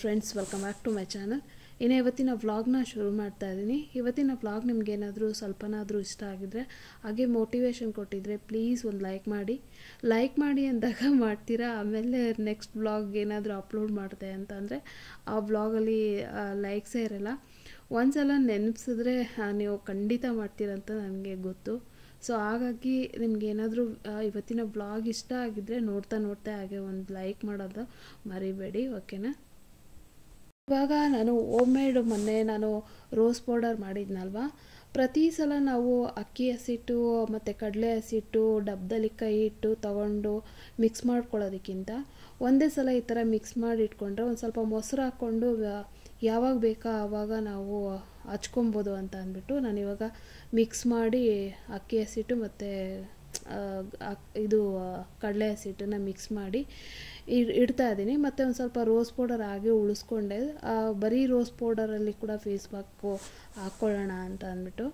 Friends, welcome back to my channel. ಇನ್ನು ಇವತ್ತಿನ ವ್ಲಾಗ್ನ ಶುರು ಮಾಡ್ತಾ ಇದ್ದೀನಿ. ಇವತ್ತಿನ ವ್ಲಾಗ್ ನಿಮಗೇನಾದರೂ ಸ್ವಲ್ಪನಾದರೂ ಇಷ್ಟ ಆಗಿದ್ರೆ, ಹಾಗೆ ಮೋಟಿವೇಶನ್ ಕೊಟ್ಟಿದ್ರೆ ಪ್ಲೀಸ್ ಒಂದು ಲೈಕ್ ಮಾಡಿ ಅಂದಾಗ ಮಾಡ್ತೀರಾ. ಆಮೇಲೆ ನೆಕ್ಸ್ಟ್ ವ್ಲಾಗ್ ಏನಾದರೂ ಅಪ್ಲೋಡ್ ಮಾಡಿದೆ ಅಂತಂದರೆ ಆ ವ್ಲಾಗಲ್ಲಿ ಲೈಕ್ಸೇ ಇರಲ್ಲ. ಒಂದ್ಸಲ ನೆನಪಿಸಿದ್ರೆ ನೀವು ಖಂಡಿತ ಮಾಡ್ತೀರಂತ ನನಗೆ ಗೊತ್ತು. ಸೊ ಹಾಗಾಗಿ ನಿಮಗೇನಾದರೂ ಇವತ್ತಿನ ವ್ಲಾಗ್ ಇಷ್ಟ ಆಗಿದ್ದರೆ ನೋಡ್ತಾ ಹಾಗೆ ಒಂದು ಲೈಕ್ ಮಾಡೋದು ಮರಿಬೇಡಿ, ಓಕೆನಾ. ಇವಾಗ ನಾನು ಹೋಮ್ಮೇಡ್ ಮೊನ್ನೆ ರೋಸ್ ಪೌಡರ್ ಮಾಡಿದ್ನಲ್ವ, ಪ್ರತಿ ಸಲ ನಾವು ಅಕ್ಕಿ ಹಸಿಟ್ಟು ಮತ್ತು ಕಡಲೆ ಹಸಿಟ್ಟು ಡಬ್ಬದಲ್ಲಿ ಕೈ ಇಟ್ಟು ತಗೊಂಡು ಮಿಕ್ಸ್ ಮಾಡ್ಕೊಳ್ಳೋದಕ್ಕಿಂತ ಒಂದೇ ಸಲ ಈ ಥರ ಮಿಕ್ಸ್ ಮಾಡಿ ಇಟ್ಕೊಂಡ್ರೆ ಒಂದು ಸ್ವಲ್ಪ ಮೊಸರು ಹಾಕ್ಕೊಂಡು ಯಾವಾಗ ಬೇಕಾ ಆವಾಗ ನಾವು ಹಚ್ಕೊಬೋದು ಅಂತ ಅಂದ್ಬಿಟ್ಟು ನಾನಿವಾಗ ಮಿಕ್ಸ್ ಮಾಡಿ ಅಕ್ಕಿ ಹಸಿಟ್ಟು ಮತ್ತು ಇದು ಕಡಲೆ ಹಸಿಟ್ಟನ್ನು ಮಿಕ್ಸ್ ಮಾಡಿ ಇಡ್ತಾ ಇದ್ದೀನಿ. ಮತ್ತು ಒಂದು ಸ್ವಲ್ಪ ರೋಸ್ ಪೌಡರ್ ಹಾಗೆ ಉಳಿಸ್ಕೊಂಡೆ. ಬರೀ ರೋಸ್ ಪೌಡರಲ್ಲಿ ಕೂಡ ಫೇಸ್ ಪ್ಯಾಕು ಹಾಕ್ಕೊಳ್ಳೋಣ ಅಂತ ಅಂದ್ಬಿಟ್ಟು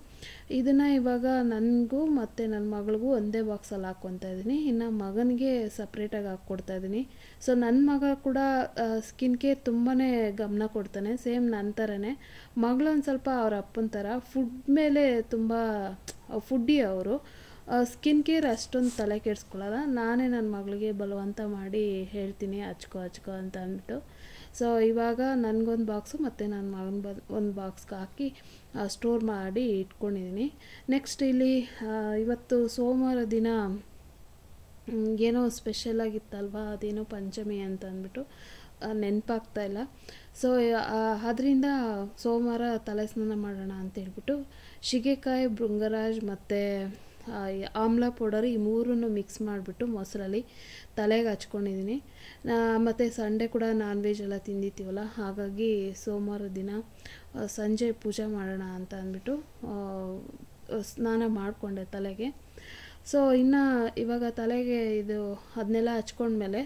ಇದನ್ನು ಇವಾಗ ನನಗೂ ಮತ್ತು ನನ್ನ ಮಗಳಿಗೂ ಒಂದೇ ಬಾಕ್ಸಲ್ಲಿ ಹಾಕ್ಕೊತಾ ಇದ್ದೀನಿ. ಇನ್ನು ಮಗನಿಗೆ ಸಪ್ರೇಟಾಗಿ ಹಾಕ್ಕೊಡ್ತಾ ಇದ್ದೀನಿ. ಸೊ ನನ್ನ ಮಗ ಕೂಡ ಸ್ಕಿನ್ ಕೇರ್ ತುಂಬಾ ಗಮನ ಕೊಡ್ತಾನೆ, ಸೇಮ್ ನನ್ನ ಥರನೇ. ಮಗಳೊಂದು ಸ್ವಲ್ಪ ಅವ್ರ ಅಪ್ಪನ ಥರ ಫುಡ್ ಮೇಲೆ ತುಂಬ ಫುಡ್ಡಿ ಅವರು. ಸ್ಕಿನ್ ಕೇರ್ ಅಷ್ಟೊಂದು ತಲೆ ಕೆಡಿಸ್ಕೊಳ್ಳಲ್ಲ. ನಾನೇ ನನ್ನ ಮಗಳಿಗೆ ಬಲವಂತ ಮಾಡಿ ಹೇಳ್ತೀನಿ ಹಚ್ಕೋ ಅಂತ ಅಂದ್ಬಿಟ್ಟು. ಸೊ ಇವಾಗ ನನಗೊಂದು ಬಾಕ್ಸು ಮತ್ತು ನನ್ನ ಮಗನ ಒಂದು ಬಾಕ್ಸ್ಗೆ ಹಾಕಿ ಸ್ಟೋರ್ ಮಾಡಿ ಇಟ್ಕೊಂಡಿದ್ದೀನಿ. ನೆಕ್ಸ್ಟ್ ಇಲ್ಲಿ ಇವತ್ತು ಸೋಮವಾರ ದಿನ ಏನೋ ಸ್ಪೆಷಲ್ ಆಗಿತ್ತಲ್ವ, ಅದೇನೋ ಪಂಚಮಿ ಅಂತ ಅಂದ್ಬಿಟ್ಟು ನೆನಪಾಗ್ತಾಯಿಲ್ಲ. ಸೊ ಅದರಿಂದ ಸೋಮವಾರ ತಲೆ ಸ್ನಾನ ಮಾಡೋಣ ಅಂತ ಹೇಳ್ಬಿಟ್ಟು ಶಿಗೆಕಾಯಿ, ಭೃಂಗರಾಜ್ ಮತ್ತು ಆಮ್ಲ ಪೌಡರ್ ಈ ಮೂರನ್ನು ಮಿಕ್ಸ್ ಮಾಡಿಬಿಟ್ಟು ಮೊಸರಲ್ಲಿ ತಲೆಗೆ ಹಚ್ಕೊಂಡಿದ್ದೀನಿ. ಮತ್ತು ಸಂಡೇ ಕೂಡ ನಾನ್ ವೆಜ್ ಎಲ್ಲ ತಿಂದಿರ್ತೀವಲ್ಲ, ಹಾಗಾಗಿ ಸೋಮವಾರ ದಿನ ಸಂಜೆ ಪೂಜೆ ಮಾಡೋಣ ಅಂತ ಅಂದ್ಬಿಟ್ಟು ಸ್ನಾನ ಮಾಡಿಕೊಂಡೆ ತಲೆಗೆ. ಸೊ ಇನ್ನು ಇವಾಗ ತಲೆಗೆ ಅದನ್ನೆಲ್ಲ ಹಚ್ಕೊಂಡ್ಮೇಲೆ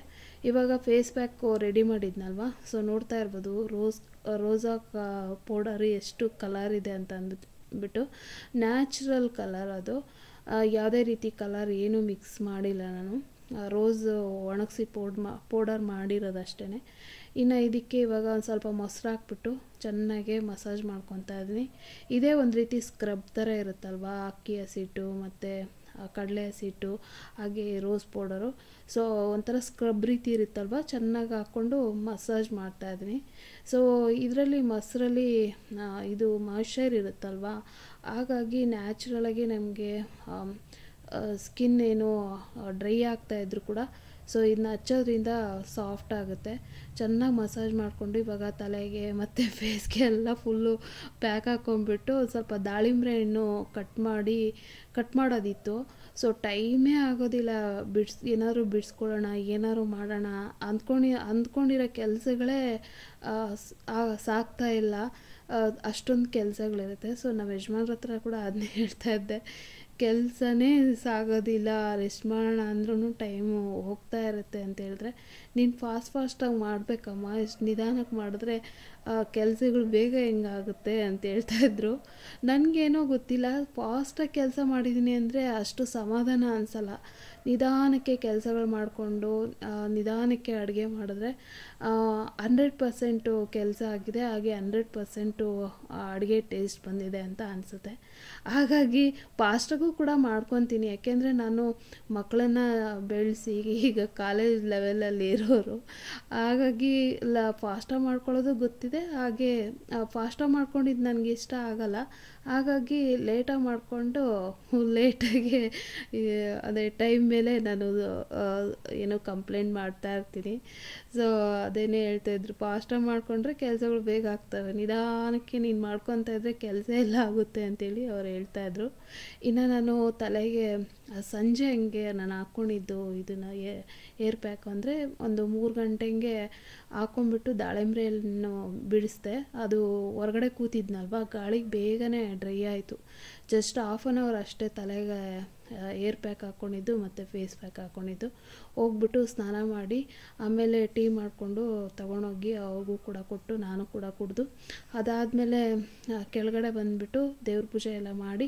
ಇವಾಗ ಫೇಸ್ ಪ್ಯಾಕು ರೆಡಿ ಮಾಡಿದ್ನಲ್ವ. ಸೊ ನೋಡ್ತಾ ಇರ್ಬೋದು ರೋಸಾ ಪೌಡರ್ ಎಷ್ಟು ಕಲರ್ ಇದೆ ಅಂತ ಅಂದ್ಬಿಟ್ಟು. ನ್ಯಾಚುರಲ್ ಕಲರ್ ಅದು, ಯಾವುದೇ ರೀತಿ ಕಲರ್ ಏನೂ ಮಿಕ್ಸ್ ಮಾಡಿಲ್ಲ ನಾನು. ರೋಸ್ ಒಣಗಿಸಿ ಪೌಡರ್ ಮಾಡಿರೋದಷ್ಟೇ. ಇನ್ನು ಇದಕ್ಕೆ ಇವಾಗ ಒಂದು ಸ್ವಲ್ಪ ಮೊಸರು ಹಾಕ್ಬಿಟ್ಟು ಚೆನ್ನಾಗೆ ಮಸಾಜ್ ಮಾಡ್ಕೊತಾ ಇದ್ದೀನಿ. ಇದೇ ಒಂದು ರೀತಿ ಸ್ಕ್ರಬ್ ಥರ ಇರುತ್ತಲ್ವ, ಅಕ್ಕಿ ಹಸಿಟ್ಟು ಮತ್ತು ಕಡಲೆ ಹಸಿಟ್ಟು ಹಾಗೆ ರೋಸ್ ಪೌಡರು. ಸೊ ಒಂಥರ ಸ್ಕ್ರಬ್ ರೀತಿ ಇರುತ್ತಲ್ವ, ಚೆನ್ನಾಗಿ ಹಾಕ್ಕೊಂಡು ಮಸಾಜ್ ಮಾಡ್ತಾಯಿದ್ದೀನಿ. ಸೊ ಇದರಲ್ಲಿ ಮೊಸರಲ್ಲಿ ಇದು ಮಾಯ್ಶ್ಚರ್ ಇರುತ್ತಲ್ವ, ಹಾಗಾಗಿ ನ್ಯಾಚುರಲಾಗಿ ನಮಗೆ ಸ್ಕಿನ್ ಏನು ಡ್ರೈ ಆಗ್ತಾಯಿದ್ರು ಕೂಡ ಸೊ ಇದನ್ನ ಹಚ್ಚೋದ್ರಿಂದ ಸಾಫ್ಟ್ ಆಗುತ್ತೆ. ಚೆನ್ನಾಗಿ ಮಸಾಜ್ ಮಾಡಿಕೊಂಡು ಇವಾಗ ತಲೆಗೆ ಮತ್ತು ಫೇಸ್ಗೆ ಎಲ್ಲ ಫುಲ್ಲು ಪ್ಯಾಕ್ ಹಾಕ್ಕೊಂಡ್ಬಿಟ್ಟು ಸ್ವಲ್ಪ ದಾಳಿಂಬೆ ಹಣ್ಣು ಕಟ್ ಮಾಡೋದಿತ್ತು. ಸೊ ಟೈಮೇ ಆಗೋದಿಲ್ಲ, ಏನಾದರೂ ಬಿಡಿಸ್ಕೊಳ್ಳೋಣ, ಏನಾದ್ರು ಮಾಡೋಣ ಅಂದ್ಕೊಂಡಿರೋ ಕೆಲಸಗಳೇ ಸಾಗ್ತಾ ಇಲ್ಲ. ಅಷ್ಟೊಂದು ಕೆಲಸಗಳಿರುತ್ತೆ. ಸೊ ನಮ್ಮ ಯಜಮಾನ್ರ ಹತ್ರ ಕೂಡ ಅದನ್ನೇ ಹೇಳ್ತಾ ಇದ್ದೆ, ಕೆಲಸನೇ ಸಾಗೋದಿಲ್ಲ, ರೆಸ್ಟ್ ಮಾಡೋಣ ಅಂದ್ರೂ ಟೈಮು ಹೋಗ್ತಾ ಇರುತ್ತೆ ಅಂತ ಹೇಳಿದ್ರೆ, ನೀನು ಫಾಸ್ಟಾಗಿ ಮಾಡಬೇಕಮ್ಮ, ಎಷ್ಟು ನಿಧಾನಕ್ಕೆ ಮಾಡಿದ್ರೆ ಕೆಲಸಗಳು ಬೇಗ ಹೆಂಗಾಗುತ್ತೆ ಅಂತ ಹೇಳ್ತಾಯಿದ್ರು. ನನಗೇನೋ ಗೊತ್ತಿಲ್ಲ, ಫಾಸ್ಟಾಗಿ ಕೆಲಸ ಮಾಡಿದ್ದೀನಿ ಅಂದರೆ ಅಷ್ಟು ಸಮಾಧಾನ ಅನಿಸಲ್ಲ. ನಿಧಾನಕ್ಕೆ ಕೆಲಸಗಳು ಮಾಡಿಕೊಂಡು ನಿಧಾನಕ್ಕೆ ಅಡುಗೆ ಮಾಡಿದ್ರೆ 100% ಕೆಲಸ ಆಗಿದೆ, ಹಾಗೆ 100% ಅಡುಗೆ ಟೇಸ್ಟ್ ಬಂದಿದೆ ಅಂತ ಅನಿಸುತ್ತೆ. ಹಾಗಾಗಿ ಫಾಸ್ಟಾಗೂ ಕೂಡ ಮಾಡ್ಕೊತೀನಿ, ಯಾಕೆಂದರೆ ನಾನು ಮಕ್ಕಳನ್ನು ಬೆಳೆಸಿ ಈಗ ಕಾಲೇಜ್ ಲೆವೆಲಲ್ಲಿ ಇರೋರು. ಹಾಗಾಗಿ ಫಾಸ್ಟಾಗಿ ಮಾಡ್ಕೊಳ್ಳೋದು ಗೊತ್ತಿದೆ, ಹಾಗೆ ಫಾಸ್ಟಾಗಿ ಮಾಡ್ಕೊಂಡಿದ್ದು ನನಗೆ ಇಷ್ಟ ಆಗಲ್ಲ. ಹಾಗಾಗಿ ಲೇಟಾಗಿ ಮಾಡಿಕೊಂಡು ಲೇಟಾಗಿ ಅದೇ ಟೈಮ್ ಮೇಲೆ ನಾನು ಏನೋ ಕಂಪ್ಲೇಂಟ್ ಮಾಡ್ತಾ ಇರ್ತೀನಿ. ಸೊ ಅದೇನೇ ಹೇಳ್ತಾಯಿದ್ರು, ಫಾಸ್ಟಾಗಿ ಮಾಡಿಕೊಂಡ್ರೆ ಕೆಲಸಗಳು ಬೇಗ ಆಗ್ತವೆ, ನಿಧಾನಕ್ಕೆ ನೀನು ಮಾಡ್ಕೊತಾ ಇದ್ದರೆ ಕೆಲಸ ಎಲ್ಲ ಆಗುತ್ತೆ ಅಂತೇಳಿ ಅವ್ರು ಹೇಳ್ತಾಯಿದ್ರು. ಇನ್ನು ನಾನು ತಲೆಗೆ ಸಂಜೆ ಹಂಗೆ ನಾನು ಹಾಕ್ಕೊಂಡಿದ್ದು ಇದನ್ನು ಏರ್ ಪ್ಯಾಕ್ ಅಂದರೆ ಒಂದು 3 ಗಂಟೆ ಹಂಗೆ ಹಾಕ್ಕೊಂಬಿಟ್ಟು ದಾಳಿಂಬೆ ಹಣ್ಣು ಬಿಡಿಸ್ದೆ. ಅದು ಹೊರಗಡೆ ಕೂತಿದ್ನಲ್ವ, ಗಾಳಿಗೆ ಬೇಗನೆ ಡ್ರೈ ಆಯಿತು. ಜಸ್ಟ್ 1/2 hour ಅಷ್ಟೇ ತಲೆಗೆ ಏರ್ ಪ್ಯಾಕ್ ಹಾಕ್ಕೊಂಡಿದ್ದು ಮತ್ತು ಫೇಸ್ ಪ್ಯಾಕ್ ಹಾಕ್ಕೊಂಡಿದ್ದು. ಹೋಗ್ಬಿಟ್ಟು ಸ್ನಾನ ಮಾಡಿ ಆಮೇಲೆ ಟೀ ಮಾಡಿಕೊಂಡು ತೊಗೊಂಡೋಗಿ ಅವ್ರಿಗೂ ಕೂಡ ಕೊಟ್ಟು ನಾನು ಕೂಡ ಕುಡಿದು, ಅದಾದಮೇಲೆ ಕೆಳಗಡೆ ಬಂದುಬಿಟ್ಟು ದೇವ್ರ ಪೂಜೆ ಎಲ್ಲ ಮಾಡಿ,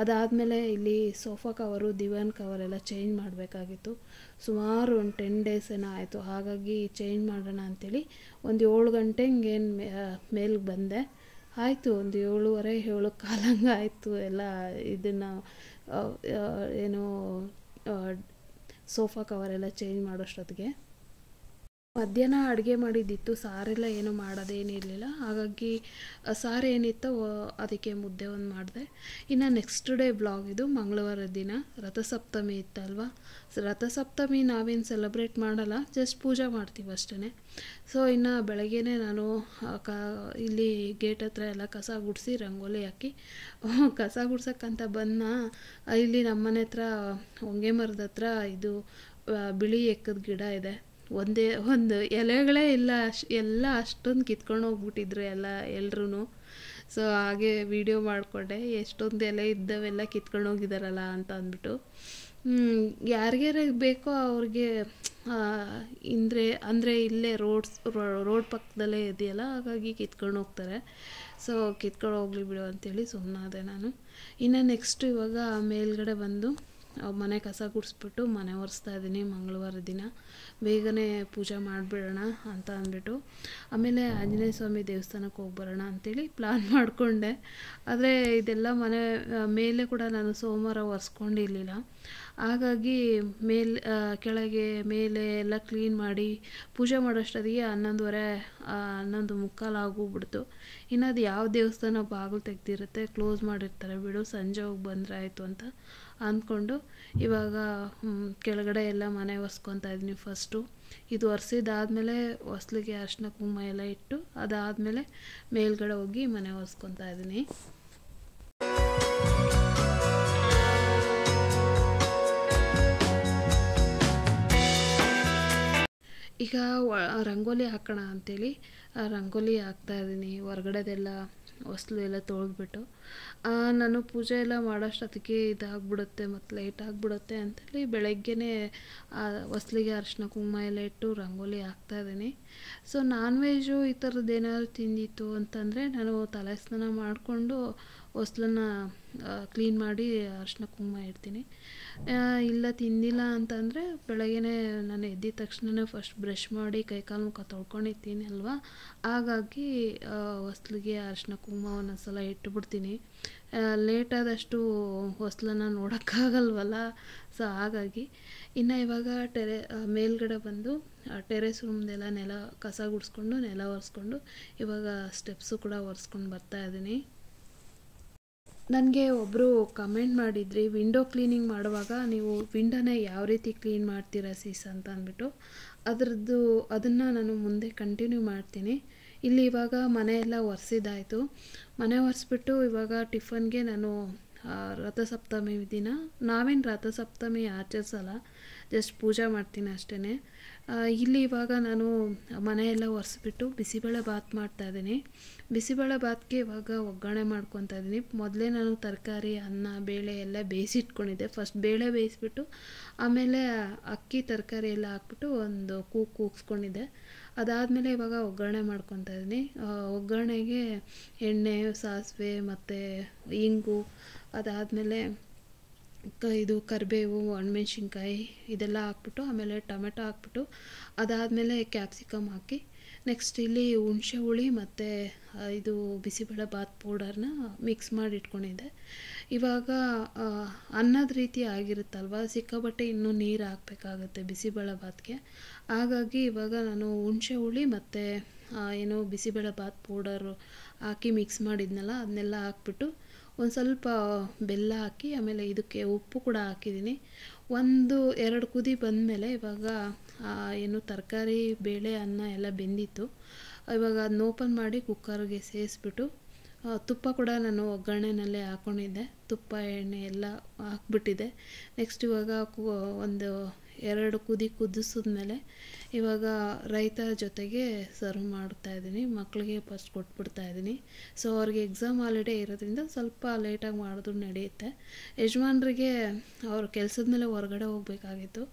ಅದಾದಮೇಲೆ ಇಲ್ಲಿ ಸೋಫಾ ಕವರು ದಿವಾನ್ ಕವರೆಲ್ಲ ಚೇಂಜ್ ಮಾಡಬೇಕಾಗಿತ್ತು. ಸುಮಾರು ಒಂದು 10 ಡೇಸ್ ಏನೋ ಆಯಿತು. ಹಾಗಾಗಿ ಚೇಂಜ್ ಮಾಡೋಣ ಅಂಥೇಳಿ ಒಂದು 7 ಗಂಟೆ ಹಿಂಗೇನು ಮೇಲ್ಗೆ ಬಂದೆ. ಆಯಿತು ಒಂದು 7:30 7:15 ಹಂಗೆ ಆಯಿತು ಎಲ್ಲ ಇದನ್ನು ಏನು ಸೋಫಾ ಕವರೆಲ್ಲ ಚೇಂಜ್ ಮಾಡೋಷ್ಟೊತ್ತಿಗೆ. ಮಧ್ಯಾಹ್ನ ಅಡುಗೆ ಮಾಡಿದ್ದಿತ್ತು, ಸಾರೆಲ್ಲ ಏನೂ ಮಾಡೋದೇನಿರಲಿಲ್ಲ. ಹಾಗಾಗಿ ಸಾರು ಏನಿತ್ತೋ ಅದಕ್ಕೆ ಮುದ್ದೆ ಒಂದು ಮಾಡಿದೆ. ಇನ್ನು ನೆಕ್ಸ್ಟ್ ಡೇ ಬ್ಲಾಗ್ ಇದು. ಮಂಗಳವಾರದ ದಿನ ರಥಸಪ್ತಮಿ ಇತ್ತಲ್ವ. ರಥಸಪ್ತಮಿ ನಾವೇನು ಸೆಲೆಬ್ರೇಟ್ ಮಾಡಲ್ಲ, ಜಸ್ಟ್ ಪೂಜೆ ಮಾಡ್ತೀವಿ ಅಷ್ಟೇ. ಸೊ ಇನ್ನು ಬೆಳಗ್ಗೆನೇ ನಾನು ಇಲ್ಲಿ ಗೇಟ್ ಹತ್ರ ಎಲ್ಲ ಕಸ ಗುಡಿಸಿ ರಂಗೋಲಿ ಹಾಕಿ ಕಸ ಗುಡ್ಸೋಕ್ಕಂತ ಇಲ್ಲಿ ನಮ್ಮನೆ ಹತ್ರ ಹೊಂಗೆ ಮರದ ಹತ್ರ ಇದು ಬಿಳಿ ಎಕ್ಕದ ಗಿಡ ಇದೆ. ಒಂದು ಎಲೆಗಳೇ ಇಲ್ಲ, ಎಲ್ಲ ಅಷ್ಟೊಂದು ಕಿತ್ಕೊಂಡು ಹೋಗ್ಬಿಟ್ಟಿದ್ರು ಎಲ್ರೂ. ಸೊ ಹಾಗೆ ವಿಡಿಯೋ ಮಾಡಿಕೊಂಡೆ, ಎಷ್ಟೊಂದು ಎಲೆ ಇದ್ದವೆಲ್ಲ ಕಿತ್ಕೊಂಡು ಹೋಗಿದ್ದಾರಲ್ಲ ಅಂತ ಅಂದ್ಬಿಟ್ಟು. ಯಾರಿಗಾರ ಬೇಕೋ ಅವ್ರಿಗೆ ಅಂದರೆ ಇಲ್ಲೇ ರೋಡ್ ಪಕ್ಕದಲ್ಲೇ ಇದೆಯಲ್ಲ, ಹಾಗಾಗಿ ಕಿತ್ಕೊಂಡು ಹೋಗ್ತಾರೆ. ಸೊ ಕಿತ್ಕೊಂಡು ಹೋಗ್ಲಿ ಬಿಡು ಅಂತೇಳಿ ಸುಮ್ಮನಾದೆ ನಾನು. ಇನ್ನು ನೆಕ್ಸ್ಟ್ ಇವಾಗ ಮೇಲ್ಗಡೆ ಬಂದು ಮನೆ ಕಸ ಗುಡಿಸ್ಬಿಟ್ಟು ಮನೆ ಒರೆಸ್ತಾ ಇದ್ದೀನಿ. ಮಂಗಳವಾರ ದಿನ ಬೇಗನೆ ಪೂಜೆ ಮಾಡಿಬಿಡೋಣ ಅಂತ ಅಂದ್ಬಿಟ್ಟು. ಆಮೇಲೆ ಆಂಜನೇಯ ಸ್ವಾಮಿ ದೇವಸ್ಥಾನಕ್ಕೆ ಹೋಗಿ ಬರೋಣ ಅಂಥೇಳಿ ಪ್ಲ್ಯಾನ್ ಮಾಡಿಕೊಂಡೆ. ಆದರೆ ಇದೆಲ್ಲ ಮನೆ ಮೇಲೆ ಕೂಡ ನಾನು ಸೋಮವಾರ ಒರೆಸ್ಕೊಂಡಿರಲಿಲ್ಲ. ಹಾಗಾಗಿ ಕೆಳಗೆ ಮೇಲೆ ಎಲ್ಲ ಕ್ಲೀನ್ ಮಾಡಿ ಪೂಜೆ ಮಾಡೋಷ್ಟೊತ್ತಿಗೆ 11:30 ಆಗೋಗ್ಬಿಡ್ತು. ಇನ್ನು ಅದು ಯಾವ ದೇವಸ್ಥಾನ ಬಾಗಿಲು ತೆಗ್ದಿರುತ್ತೆ, ಕ್ಲೋಸ್ ಮಾಡಿರ್ತಾರೆ ಬಿಡು, ಸಂಜೆ ಹೋಗಿ ಬಂದರೆ ಆಯಿತು ಅಂತ ಅಂದ್ಕೊಂಡು ಇವಾಗ ಕೆಳಗಡೆ ಎಲ್ಲ ಮನೆ ಒರೆಸ್ಕೊತಾ ಇದ್ದೀನಿ. ಫಸ್ಟು ಇದು ಒರೆಸಿದಾದ್ಮೇಲೆ ಹೊಸ್ಲಿಗೆ ಅರಿಶಿನ ಕುಂಕುಮ ಎಲ್ಲ ಇಟ್ಟು ಅದಾದಮೇಲೆ ಮೇಲ್ಗಡೆ ಹೋಗಿ ಮನೆ ಒರೆಸ್ಕೊತಾ ಇದ್ದೀನಿ. ಈಗ ರಂಗೋಲಿ ಹಾಕೋಣ ಅಂಥೇಳಿ ರಂಗೋಲಿ ಹಾಕ್ತಾಯಿದ್ದೀನಿ. ಹೊರಗಡೆದೆಲ್ಲ ಹೊಸ್ಲು ಎಲ್ಲ ತೊಳೆದ್ಬಿಟ್ಟು ನಾನು ಪೂಜೆ ಎಲ್ಲ ಮಾಡೋಷ್ಟೊತ್ತಿಗೆ ಇದಾಗ್ಬಿಡುತ್ತೆ ಮತ್ತು ಲೇಟ್ ಆಗಿಬಿಡುತ್ತೆ ಅಂಥೇಳಿ ಬೆಳಗ್ಗೆನೇ ಹೊಸ್ಲಿಗೆ ಅರಿಶಿನ ಕುಂಕುಮ ಎಲ್ಲ ಇಟ್ಟು ರಂಗೋಲಿ ಹಾಕ್ತಾಯಿದ್ದೀನಿ. ಸೊ ನಾನ್ ವೆಜ್ಜು ಈ ಥರದ್ದು ಏನಾದ್ರು ತಿಂದಿತ್ತು ಅಂತಂದರೆ ನಾನು ತಲೆ ಸ್ನಾನ ಮಾಡಿಕೊಂಡು ಹೊಸ್ಲನ್ನ ಕ್ಲೀನ್ ಮಾಡಿ ಅರಿಶಿನ ಕುಂಕುಮ ಇಡ್ತೀನಿ. ಇಲ್ಲ ತಿಂದಿಲ್ಲ ಅಂತಂದರೆ ಬೆಳಗ್ಗೆನೇ ನಾನು ಎದ್ದಿದ ತಕ್ಷಣವೇ ಫಸ್ಟ್ ಬ್ರಷ್ ಮಾಡಿ ಕೈಕಾಲು ಮುಖ ತೊಳ್ಕೊಂಡಿರ್ತೀನಿ ಅಲ್ವಾ, ಹಾಗಾಗಿ ಹೊಸ್ಲಿಗೆ ಅರಿಶಿನ ಕುಂಕುಮ ಒಂದೊಂದು ಸಲ ಇಟ್ಟುಬಿಡ್ತೀನಿ. ಲೇಟಾದಷ್ಟು ಹೊಸ್ಲನ್ನು ನೋಡೋಕ್ಕಾಗಲ್ವಲ್ಲ, ಸೊ ಹಾಗಾಗಿ. ಇನ್ನು ಇವಾಗ ಮೇಲ್ಗಡೆ ಬಂದು ಟೆರೆಸ್ ರೂಮ್ದೆಲ್ಲ ನೆಲ ಕಸ ಗುಡಿಸ್ಕೊಂಡು ನೆಲ ಒರೆಸ್ಕೊಂಡು ಇವಾಗ ಸ್ಟೆಪ್ಸು ಕೂಡ ಒರೆಸ್ಕೊಂಡು ಬರ್ತಾಯಿದ್ದೀನಿ. ನನಗೆ ಒಬ್ಬರು ಕಮೆಂಟ್ ಮಾಡಿದ್ರಿ, ವಿಂಡೋ ಕ್ಲೀನಿಂಗ್ ಮಾಡುವಾಗ ನೀವು ವಿಂಡೋನ ಯಾವ ರೀತಿ ಕ್ಲೀನ್ ಮಾಡ್ತೀರಾ ಸೀಸ್ ಅಂತ ಅಂದ್ಬಿಟ್ಟು. ಅದನ್ನು ನಾನು ಮುಂದೆ ಕಂಟಿನ್ಯೂ ಮಾಡ್ತೀನಿ. ಇಲ್ಲಿ ಇವಾಗ ಮನೆಯೆಲ್ಲ ಒರೆಸಿದ್ದಾಯಿತು. ಮನೆ ಒರೆಸ್ಬಿಟ್ಟು ಇವಾಗ ಟಿಫನ್ಗೆ ನಾನು ರಥಸಪ್ತಮಿ ದಿನ ನಾವೇನು ರಥಸಪ್ತಮಿ ಆಚರಿಸಲ್ಲ, ಜಸ್ಟ್ ಪೂಜೆ ಮಾಡ್ತೀನಿ ಅಷ್ಟೇ. ಇಲ್ಲಿ ಇವಾಗ ನಾನು ಮನೆಯೆಲ್ಲ ಒರೆಸ್ಬಿಟ್ಟು ಬಿಸಿಬೇಳೆ ಬಾತ್ ಮಾಡ್ತಾಯಿದ್ದೀನಿ. ಬಿಸಿಬೇಳೆ ಬಾತ್ಗೆ ಇವಾಗ ಒಗ್ಗರಣೆ ಮಾಡ್ಕೊತಾ ಇದ್ದೀನಿ. ಮೊದಲೇ ನಾನು ತರಕಾರಿ ಅನ್ನ ಬೇಳೆ ಎಲ್ಲ ಬೇಯಿಸಿಟ್ಕೊಂಡಿದ್ದೆ. ಫಸ್ಟ್ ಬೇಳೆ ಬೇಯಿಸ್ಬಿಟ್ಟು ಆಮೇಲೆ ಅಕ್ಕಿ ತರಕಾರಿ ಎಲ್ಲ ಹಾಕ್ಬಿಟ್ಟು ಒಂದು ಕೂಗಿಸ್ಕೊಂಡಿದ್ದೆ. ಅದಾದಮೇಲೆ ಇವಾಗ ಒಗ್ಗರಣೆ ಮಾಡ್ಕೊತಾ ಇದ್ದೀನಿ. ಒಗ್ಗರಣೆಗೆ ಎಣ್ಣೆ, ಸಾಸಿವೆ ಮತ್ತು ಇಂಗು, ಅದಾದಮೇಲೆ ಇದು ಕರಿಬೇವು, ಒಣಮೆಣ್ಸಿನ್ಕಾಯಿ ಇದೆಲ್ಲ ಹಾಕ್ಬಿಟ್ಟು ಆಮೇಲೆ ಟೊಮೆಟೊ ಹಾಕ್ಬಿಟ್ಟು ಅದಾದಮೇಲೆ ಕ್ಯಾಪ್ಸಿಕಮ್ ಹಾಕಿ ನೆಕ್ಸ್ಟ್ ಇಲ್ಲಿ ಹುಣಸೆ ಹುಳಿ ಮತ್ತು ಇದು ಬಿಸಿಬೇಳೆ ಬಾತ್ ಪೌಡರ್ನ ಮಿಕ್ಸ್ ಮಾಡಿ ಇಟ್ಕೊಂಡಿದ್ದೆ. ಇವಾಗ ಅನ್ನದ ರೀತಿ ಆಗಿರುತ್ತಲ್ವ, ಸಿಕ್ಕಾಪಟ್ಟೆ ಇನ್ನೂ ನೀರು ಹಾಕಬೇಕಾಗುತ್ತೆ ಬಿಸಿಬೇಳೆ ಬಾತ್ಗೆ. ಹಾಗಾಗಿ ಇವಾಗ ನಾನು ಹುಣಸೆ ಹುಳಿ ಮತ್ತು ಏನು ಬಿಸಿಬೇಳೆ ಬಾತ್ ಪೌಡರು ಹಾಕಿ ಮಿಕ್ಸ್ ಮಾಡಿದ್ನಲ್ಲ ಅದನ್ನೆಲ್ಲ ಹಾಕ್ಬಿಟ್ಟು ಒಂದು ಸ್ವಲ್ಪ ಬೆಲ್ಲ ಹಾಕಿ ಆಮೇಲೆ ಇದಕ್ಕೆ ಉಪ್ಪು ಕೂಡ ಹಾಕಿದ್ದೀನಿ. 1-2 ಕುದಿ ಬಂದಮೇಲೆ ಇವಾಗ ಏನು ತರಕಾರಿ ಬೇಳೆ ಅನ್ನ ಎಲ್ಲ ಬೆಂದಿತ್ತು. ಇವಾಗ ಅದನ್ನ ಓಪನ್ ಮಾಡಿ ಕುಕ್ಕರ್ಗೆ ಸೇರಿಸ್ಬಿಟ್ಟು ತುಪ್ಪ ಕೂಡ ನಾನು ಒಗ್ಗರಣೆನಲ್ಲೇ ಹಾಕ್ಕೊಂಡಿದ್ದೆ. ತುಪ್ಪ ಎಣ್ಣೆ ಎಲ್ಲ ಹಾಕ್ಬಿಟ್ಟಿದ್ದೆ. ನೆಕ್ಸ್ಟ್ ಇವಾಗ 1-2 ಕುದಿ ಕುದಿಸಿದ್ಮೇಲೆ ಇವಾಗ ರೈತ ಜೊತೆಗೆ ಸರ್ವ್ ಮಾಡ್ತಾಯಿದ್ದೀನಿ. ಮಕ್ಕಳಿಗೆ ಫಸ್ಟ್ ಕೊಟ್ಬಿಡ್ತಾಯಿದ್ದೀನಿ. ಸೊ ಅವ್ರಿಗೆ ಎಕ್ಸಾಮ್ ಹಾಲಿಡೇ ಇರೋದ್ರಿಂದ ಸ್ವಲ್ಪ ಲೇಟಾಗಿ ಮಾಡಿದ್ರು ನಡೆಯುತ್ತೆ. ಯಜಮಾನ್ರಿಗೆ ಅವ್ರ ಕೆಲಸದ ಮೇಲೆ ಹೊರಗಡೆ ಹೋಗಬೇಕಾಗಿತ್ತು.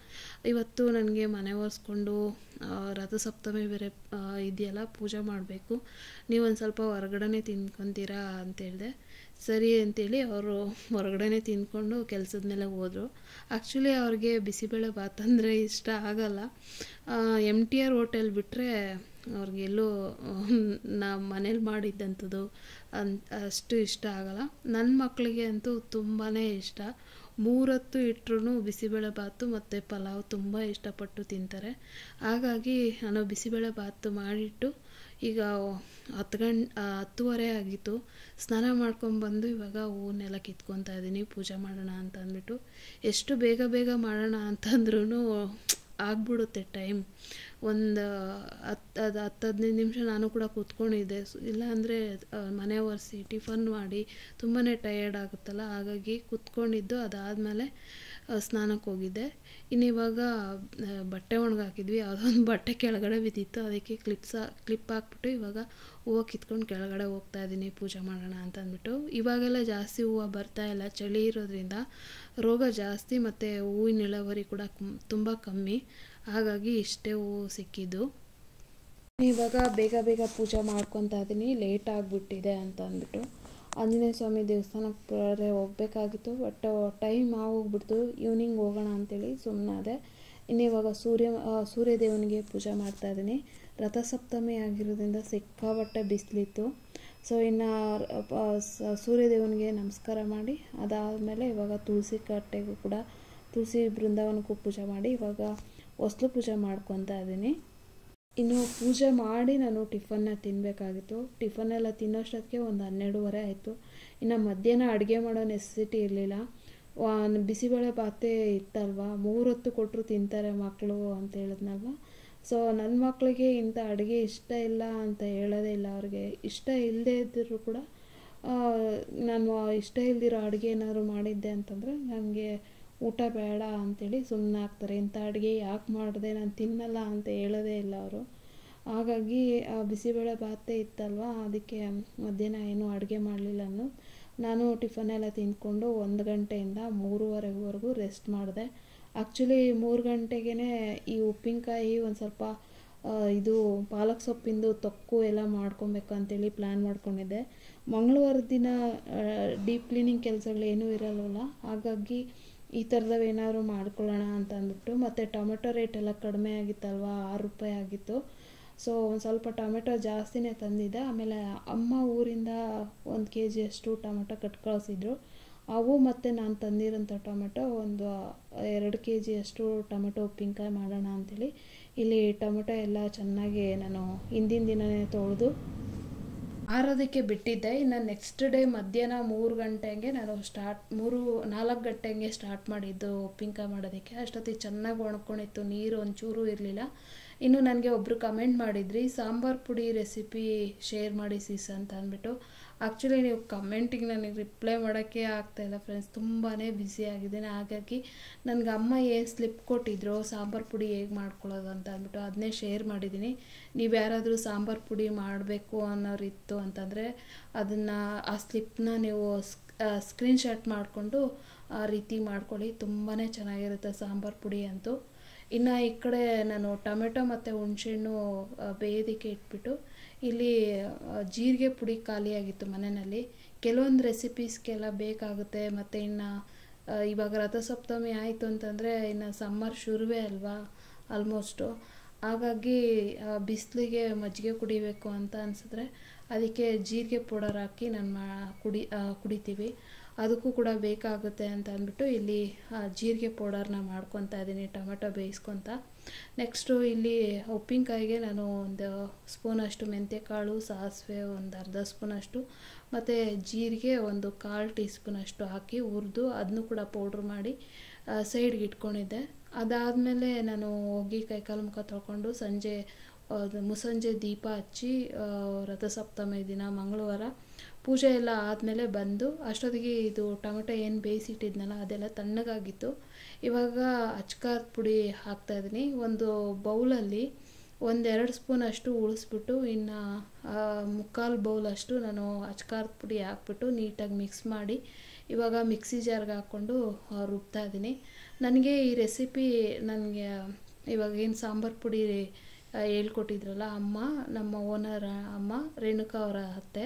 ಇವತ್ತು ನನಗೆ ಮನೆ ಒರೆಸ್ಕೊಂಡು ರಥಸಪ್ತಮಿ ಬೇರೆ ಇದೆಯಲ್ಲ, ಪೂಜೆ ಮಾಡಬೇಕು, ನೀವೊಂದು ಸ್ವಲ್ಪ ಹೊರಗಡೆ ತಿನ್ಕೊತೀರಾ ಅಂತೇಳಿದೆ. ಸರಿ ಅಂತೇಳಿ ಅವರು ಹೊರಗಡೆ ತಿಂದ್ಕೊಂಡು ಕೆಲಸದ ಮೇಲೆ ಹೋದರು. ಆ್ಯಕ್ಚುಲಿ ಅವ್ರಿಗೆ ಬಿಸಿಬೇಳೆ ಬಾತ್ ಅಂದರೆ ಇಷ್ಟ ಆಗಲ್ಲ. MTR ಹೋಟೆಲ್ ಬಿಟ್ಟರೆ ಅವ್ರಿಗೆಲ್ಲೂ ನಾವು ಮನೇಲಿ ಮಾಡಿದ್ದಂಥದ್ದು ಅಷ್ಟು ಇಷ್ಟ ಆಗಲ್ಲ. ನನ್ನ ಮಕ್ಕಳಿಗೆ ಅಂತೂ ತುಂಬಾ ಇಷ್ಟ. 3 ಹೊತ್ತು ಇಟ್ಟರು ಬಿಸಿಬೇಳೆ ಬಾತು ಮತ್ತು ಪಲಾವ್ ತುಂಬ ಇಷ್ಟಪಟ್ಟು ತಿಂತಾರೆ. ಹಾಗಾಗಿ ನಾನು ಬಿಸಿಬೇಳೆ ಬಾತು ಮಾಡಿಟ್ಟು ಈಗ 10:30 ಆಗಿತ್ತು. ಸ್ನಾನ ಮಾಡ್ಕೊಂಡ್ಬಂದು ಇವಾಗ ಹೂವನ್ನೆಲ್ಲ ಕಿತ್ಕೊತಾ ಇದ್ದೀನಿ, ಪೂಜೆ ಮಾಡೋಣ ಅಂತ ಅಂದ್ಬಿಟ್ಟು. ಎಷ್ಟು ಬೇಗ ಬೇಗ ಮಾಡೋಣ ಅಂತಂದ್ರೂ ಆಗ್ಬಿಡುತ್ತೆ ಟೈಮ್. ಒಂದು 10-15 ನಿಮಿಷ ನಾನು ಕೂಡ ಕೂತ್ಕೊಂಡಿದ್ದೆ. ಇಲ್ಲಾಂದರೆ ಮನೆ ಒರೆಸಿ ಟಿಫನ್ ಮಾಡಿ ತುಂಬಾ ಟಯರ್ಡ್ ಆಗುತ್ತಲ್ಲ, ಹಾಗಾಗಿ ಕೂತ್ಕೊಂಡಿದ್ದು. ಅದಾದಮೇಲೆ ಸ್ನಾನಕ್ಕೆ ಹೋಗಿದ್ದೆ. ಇನ್ನಿವಾಗ ಬಟ್ಟೆ ಒಣಗಾಕಿದ್ವಿ. ಯಾವುದೋ ಒಂದು ಬಟ್ಟೆ ಕೆಳಗಡೆ ಬಿದ್ದಿತ್ತು, ಅದಕ್ಕೆ ಕ್ಲಿಪ್ ಹಾಕ್ಬಿಟ್ಟು ಇವಾಗ ಹೂವು ಕಿತ್ಕೊಂಡು ಕೆಳಗಡೆ ಹೋಗ್ತಾ ಇದ್ದೀನಿ ಪೂಜೆ ಮಾಡೋಣ ಅಂತ ಅಂದ್ಬಿಟ್ಟು. ಇವಾಗೆಲ್ಲ ಜಾಸ್ತಿ ಹೂವು ಬರ್ತಾಯಿಲ್ಲ, ಚಳಿ ಇರೋದ್ರಿಂದ ರೋಗ ಜಾಸ್ತಿ ಮತ್ತು ಹೂವಿನ ಇಳುವರಿ ಕೂಡ ತುಂಬ ಕಮ್ಮಿ. ಹಾಗಾಗಿ ಇಷ್ಟೇ ಹೂವು ಸಿಕ್ಕಿದ್ದು. ಇವಾಗ ಬೇಗ ಬೇಗ ಪೂಜೆ ಮಾಡ್ಕೊತಾ ಇದ್ದೀನಿ, ಲೇಟ್ ಆಗಿಬಿಟ್ಟಿದೆ ಅಂತ ಅಂದ್ಬಿಟ್ಟು. ಆಂಜನೇಯ ಸ್ವಾಮಿ ದೇವಸ್ಥಾನಕ್ಕೆ ಹೋಗಬೇಕಾಗಿತ್ತು, ಬಟ್ ಟೈಮ್ ಆಗೋಗ್ಬಿಡ್ತು. ಈವ್ನಿಂಗ್ ಹೋಗೋಣ ಅಂತೇಳಿ ಸುಮ್ಮನಾದೆ. ಇನ್ನಿವಾಗ ಸೂರ್ಯದೇವನಿಗೆ ಪೂಜೆ ಮಾಡ್ತಾಯಿದ್ದೀನಿ. ರಥಸಪ್ತಮಿ ಆಗಿರೋದ್ರಿಂದ ಸಿಕ್ಕಾಪಟ್ಟೆ ಬಿಸಿಲಿತ್ತು. ಸೊ ಇನ್ನು ಸೂರ್ಯದೇವನಿಗೆ ನಮಸ್ಕಾರ ಮಾಡಿ ಅದಾದಮೇಲೆ ಇವಾಗ ತುಳಸಿ ಕಟ್ಟೆಗೂ ಕೂಡ, ತುಳಸಿ ಬೃಂದಾವನಕ್ಕೂ ಪೂಜೆ ಮಾಡಿ ಇವಾಗ ಹೊಸ್ಲು ಪೂಜೆ ಮಾಡ್ಕೊತಾ ಇದ್ದೀನಿ. ಇನ್ನು ಪೂಜೆ ಮಾಡಿ ನಾನು ಟಿಫನ್ನ ತಿನ್ನಬೇಕಾಗಿತ್ತು. ಟಿಫನ್ನೆಲ್ಲ ತಿನ್ನೋಷ್ಟೊತ್ತಿಗೆ ಒಂದು 12:30 ಆಯಿತು. ಇನ್ನು ಮಧ್ಯಾಹ್ನ ಅಡುಗೆ ಮಾಡೋ ನೆಸೆಸಿಟಿ ಇರಲಿಲ್ಲ. ಬಿಸಿಬೇಳೆ ಬಾತೇ ಇತ್ತಲ್ವ, 3 ಹೊತ್ತು ಕೊಟ್ಟರು ತಿಂತಾರೆ ಮಕ್ಕಳು ಅಂತ ಹೇಳಿದ್ನಲ್ವ. ಸೊ ನನ್ನ ಮಕ್ಕಳಿಗೆ ಇಂಥ ಅಡುಗೆ ಇಷ್ಟ ಇಲ್ಲ ಅಂತ ಹೇಳೋದೇ ಇಲ್ಲ. ಅವ್ರಿಗೆ ಇಷ್ಟ ಇಲ್ಲದೇ ಇದ್ದರೂ ಕೂಡ ನಾನು ಇಷ್ಟ ಇಲ್ದಿರೋ ಅಡುಗೆ ಏನಾದರೂ ಮಾಡಿದ್ದೆ ಅಂತಂದರೆ ನನಗೆ ಊಟ ಬೇಡ ಅಂಥೇಳಿ ಸುಮ್ಮನೆ ಆಗ್ತಾರೆ. ಇಂಥ ಅಡುಗೆ ಯಾಕೆ ಮಾಡಿದೆ, ನಾನು ತಿನ್ನಲ್ಲ ಅಂತ ಹೇಳೋದೇ ಇಲ್ಲ ಅವರು. ಹಾಗಾಗಿ ಬಿಸಿಬೇಳೆ ಬಾತೇ ಇತ್ತಲ್ವ, ಅದಕ್ಕೆ ಮಧ್ಯಾಹ್ನ ಏನೂ ಅಡುಗೆ ಮಾಡಲಿಲ್ಲ. ನಾನು ಟಿಫನ್ನೆಲ್ಲ ತಿಂದ್ಕೊಂಡು 1 ಗಂಟೆಯಿಂದ 3:30ವರೆಗೂ ರೆಸ್ಟ್ ಮಾಡಿದೆ. ಆ್ಯಕ್ಚುಲಿ 3 ಗಂಟೆಗೇ ಈ ಉಪ್ಪಿನಕಾಯಿ, ಒಂದು ಸ್ವಲ್ಪ ಇದು ಪಾಲಕ್ ಸೊಪ್ಪಿಂದು ತೊಕ್ಕು ಎಲ್ಲ ಮಾಡ್ಕೊಬೇಕು ಅಂತೇಳಿ ಪ್ಲ್ಯಾನ್ ಮಾಡ್ಕೊಂಡಿದ್ದೆ. ಮಂಗಳವಾರ ದಿನ ಡೀಪ್ ಕ್ಲೀನಿಂಗ್ ಕೆಲಸಗಳೇನೂ ಇರಲ್ವಲ್ಲ, ಹಾಗಾಗಿ ಈ ಥರದವೇನಾದ್ರು ಮಾಡ್ಕೊಳ್ಳೋಣ ಅಂತ ಅಂದ್ಬಿಟ್ಟು. ಮತ್ತು ಟೊಮೆಟೊ ರೇಟ್ ಎಲ್ಲ ಕಡಿಮೆ ಆಗಿತ್ತಲ್ವ, 6 ರೂಪಾಯಿ ಆಗಿತ್ತು. ಸೊ ಒಂದು ಸ್ವಲ್ಪ ಟೊಮೆಟೊ ಜಾಸ್ತಿನೇ ತಂದಿದ್ದೆ. ಆಮೇಲೆ ಅಮ್ಮ ಊರಿಂದ 1 kg ಅಷ್ಟು ಟೊಮೆಟೊ ಕಟ್ ಕಳಿಸಿದ್ರು. ಅವು ಮತ್ತು ನಾನು ತಂದಿರೋಂಥ ಟೊಮೆಟೊ ಒಂದು 2 kg ಅಷ್ಟು ಟೊಮೆಟೊ ಉಪ್ಪಿನಕಾಯಿ ಮಾಡೋಣ ಅಂಥೇಳಿ ಇಲ್ಲಿ ಟೊಮೆಟೊ ಎಲ್ಲ ಚೆನ್ನಾಗಿ ನಾನು ಹಿಂದಿನ ದಿನವೇ ತೊಳೆದು ಆರೋದಕ್ಕೆ ಬಿಟ್ಟಿದ್ದೆ. ಇನ್ನು ನೆಕ್ಸ್ಟ್ ಡೇ ಮಧ್ಯಾಹ್ನ 3 ಗಂಟೆಗೆ ನಾನು 4 ಗಂಟೆಗೆ ಸ್ಟಾರ್ಟ್ ಮಾಡಿದ್ದು ಉಪ್ಪಿನಕಾಯಿ ಮಾಡೋದಕ್ಕೆ. ಅಷ್ಟೊತ್ತಿಗೆ ಚೆನ್ನಾಗಿ ಒಣಕೊಂಡಿತ್ತು, ನೀರು ಒಂಚೂರು ಇರಲಿಲ್ಲ. ಇನ್ನು ನನಗೆ ಒಬ್ಬರು ಕಮೆಂಟ್ ಮಾಡಿದ್ರಿ, ಸಾಂಬಾರು ಪುಡಿ ರೆಸಿಪಿ ಶೇರ್ ಮಾಡಿ ಸಿಸ್ ಅಂತ ಅಂದ್ಬಿಟ್ಟು. ಆ್ಯಕ್ಚುಲಿ ನೀವು ಕಮೆಂಟಿಗೆ ನನಗೆ ರಿಪ್ಲೈ ಮಾಡೋಕ್ಕೆ ಆಗ್ತಾಯಿಲ್ಲ ಫ್ರೆಂಡ್ಸ್, ತುಂಬಾ ಬ್ಯುಸಿ ಆಗಿದ್ದೀನಿ. ಹಾಗಾಗಿ ನನಗೆ ಅಮ್ಮ ಏನು ಸ್ಲಿಪ್ ಕೊಟ್ಟಿದ್ರು ಸಾಂಬಾರು ಪುಡಿ ಹೇಗೆ ಮಾಡ್ಕೊಳ್ಳೋದು ಅಂತ ಅಂದ್ಬಿಟ್ಟು ಅದನ್ನೇ ಶೇರ್ ಮಾಡಿದ್ದೀನಿ. ನೀವು ಯಾರಾದರೂ ಸಾಂಬಾರು ಪುಡಿ ಮಾಡಬೇಕು ಅನ್ನೋರಿತ್ತು ಅಂತಂದರೆ ಅದನ್ನು ಆ ಸ್ಲಿಪ್ನ ನೀವು ಸ್ಕ್ರೀನ್ಶಾಟ್ ಮಾಡಿಕೊಂಡು ಆ ರೀತಿ ಮಾಡ್ಕೊಳ್ಳಿ, ತುಂಬಾ ಚೆನ್ನಾಗಿರುತ್ತೆ ಸಾಂಬಾರು ಪುಡಿ ಅಂತೂ. ಇನ್ನು ಈ ಕಡೆ ನಾನು ಟೊಮೆಟೊ ಮತ್ತು ಹುಣಸೆಹಣ್ಣು ಬೇಯೋದಕ್ಕೆ ಇಟ್ಬಿಟ್ಟು ಇಲ್ಲಿ ಜೀರಿಗೆ ಪುಡಿ ಖಾಲಿಯಾಗಿತ್ತು ಮನೆಯಲ್ಲಿ. ಕೆಲವೊಂದು ರೆಸಿಪೀಸ್ಗೆಲ್ಲ ಬೇಕಾಗುತ್ತೆ. ಮತ್ತು ಇನ್ನು ಇವಾಗ ರಥಸಪ್ತಮಿ ಆಯಿತು ಅಂತಂದರೆ ಇನ್ನು ಸಮ್ಮರ್ ಶುರುವೇ ಅಲ್ವಾ ಆಲ್ಮೋಸ್ಟು. ಹಾಗಾಗಿ ಬಿಸಿಲಿಗೆ ಮಜ್ಜಿಗೆ ಕುಡಿಬೇಕು ಅಂತ ಅನಿಸಿದ್ರೆ ಅದಕ್ಕೆ ಜೀರಿಗೆ ಪೌಡರ್ ಹಾಕಿ ಕುಡಿತೀವಿ. ಅದಕ್ಕೂ ಕೂಡ ಬೇಕಾಗುತ್ತೆ ಅಂತ ಅಂದ್ಬಿಟ್ಟು ಇಲ್ಲಿ ಜೀರಿಗೆ ಪೌಡರ್ನ ಮಾಡ್ಕೊತಾ ಇದ್ದೀನಿ ಟೊಮೆಟೊ ಬೇಯಿಸ್ಕೊತ. ನೆಕ್ಸ್ಟು ಇಲ್ಲಿ ಉಪ್ಪಿನಕಾಯಿಗೆ ನಾನು 1 ಸ್ಪೂನಷ್ಟು ಮೆಂತ್ಯಕಾಳು, ಸಾಸಿವೆ ಒಂದು ಅರ್ಧ ಸ್ಪೂನಷ್ಟು ಮತ್ತು ಜೀರಿಗೆ ಒಂದು 1/4 ಟೀ ಸ್ಪೂನಷ್ಟು ಹಾಕಿ ಹುರಿದು ಅದನ್ನು ಕೂಡ ಪೌಡ್ರ್ ಮಾಡಿ ಸೈಡ್ಗೆ ಇಟ್ಕೊಂಡಿದ್ದೆ. ಅದಾದಮೇಲೆ ನಾನು ಹೋಗಿ ಕೈಕಾಲು ಮುಖ ತೊಳ್ಕೊಂಡು ಸಂಜೆ ಮುಸ್ಸಂಜೆ ದೀಪ ಹಚ್ಚಿ ರಥಸಪ್ತಮಿ ದಿನ ಮಂಗಳವಾರ ಪೂಜೆ ಎಲ್ಲ ಆದಮೇಲೆ ಬಂದು ಅಷ್ಟೊತ್ತಿಗೆ ಇದು ಟೊಮೆಟೊ ಏನು ಬೇಯಿಸಿಟ್ಟಿದ್ನಲ್ಲ ಅದೆಲ್ಲ ತಣ್ಣಗಾಗಿತ್ತು. ಇವಾಗ ಅಚ್ಕಾರದ ಪುಡಿ ಹಾಕ್ತಾಯಿದ್ದೀನಿ. ಒಂದು ಬೌಲಲ್ಲಿ 1-2 ಸ್ಪೂನಷ್ಟು ಉಳಿಸ್ಬಿಟ್ಟು ಇನ್ನು 3/4 ಬೌಲಷ್ಟು ನಾನು ಅಚ್ಕಾರದ ಪುಡಿ ಹಾಕ್ಬಿಟ್ಟು ನೀಟಾಗಿ ಮಿಕ್ಸ್ ಮಾಡಿ ಇವಾಗ ಮಿಕ್ಸಿ ಜಾರ್ಗೆ ಹಾಕ್ಕೊಂಡು ರುಬ್ತಾ ಇದ್ದೀನಿ. ನನಗೆ ಈ ರೆಸಿಪಿ ನನಗೆ ಇವಾಗ ಏನು ಸಾಂಬಾರು ಪುಡಿ ಹೇಳ್ಕೊಟ್ಟಿದ್ರಲ್ಲ ಅಮ್ಮ, ನಮ್ಮ ಓನರ್ ಅಮ್ಮ ರೇಣುಕಾ ಅವರ ಅತ್ತೆ,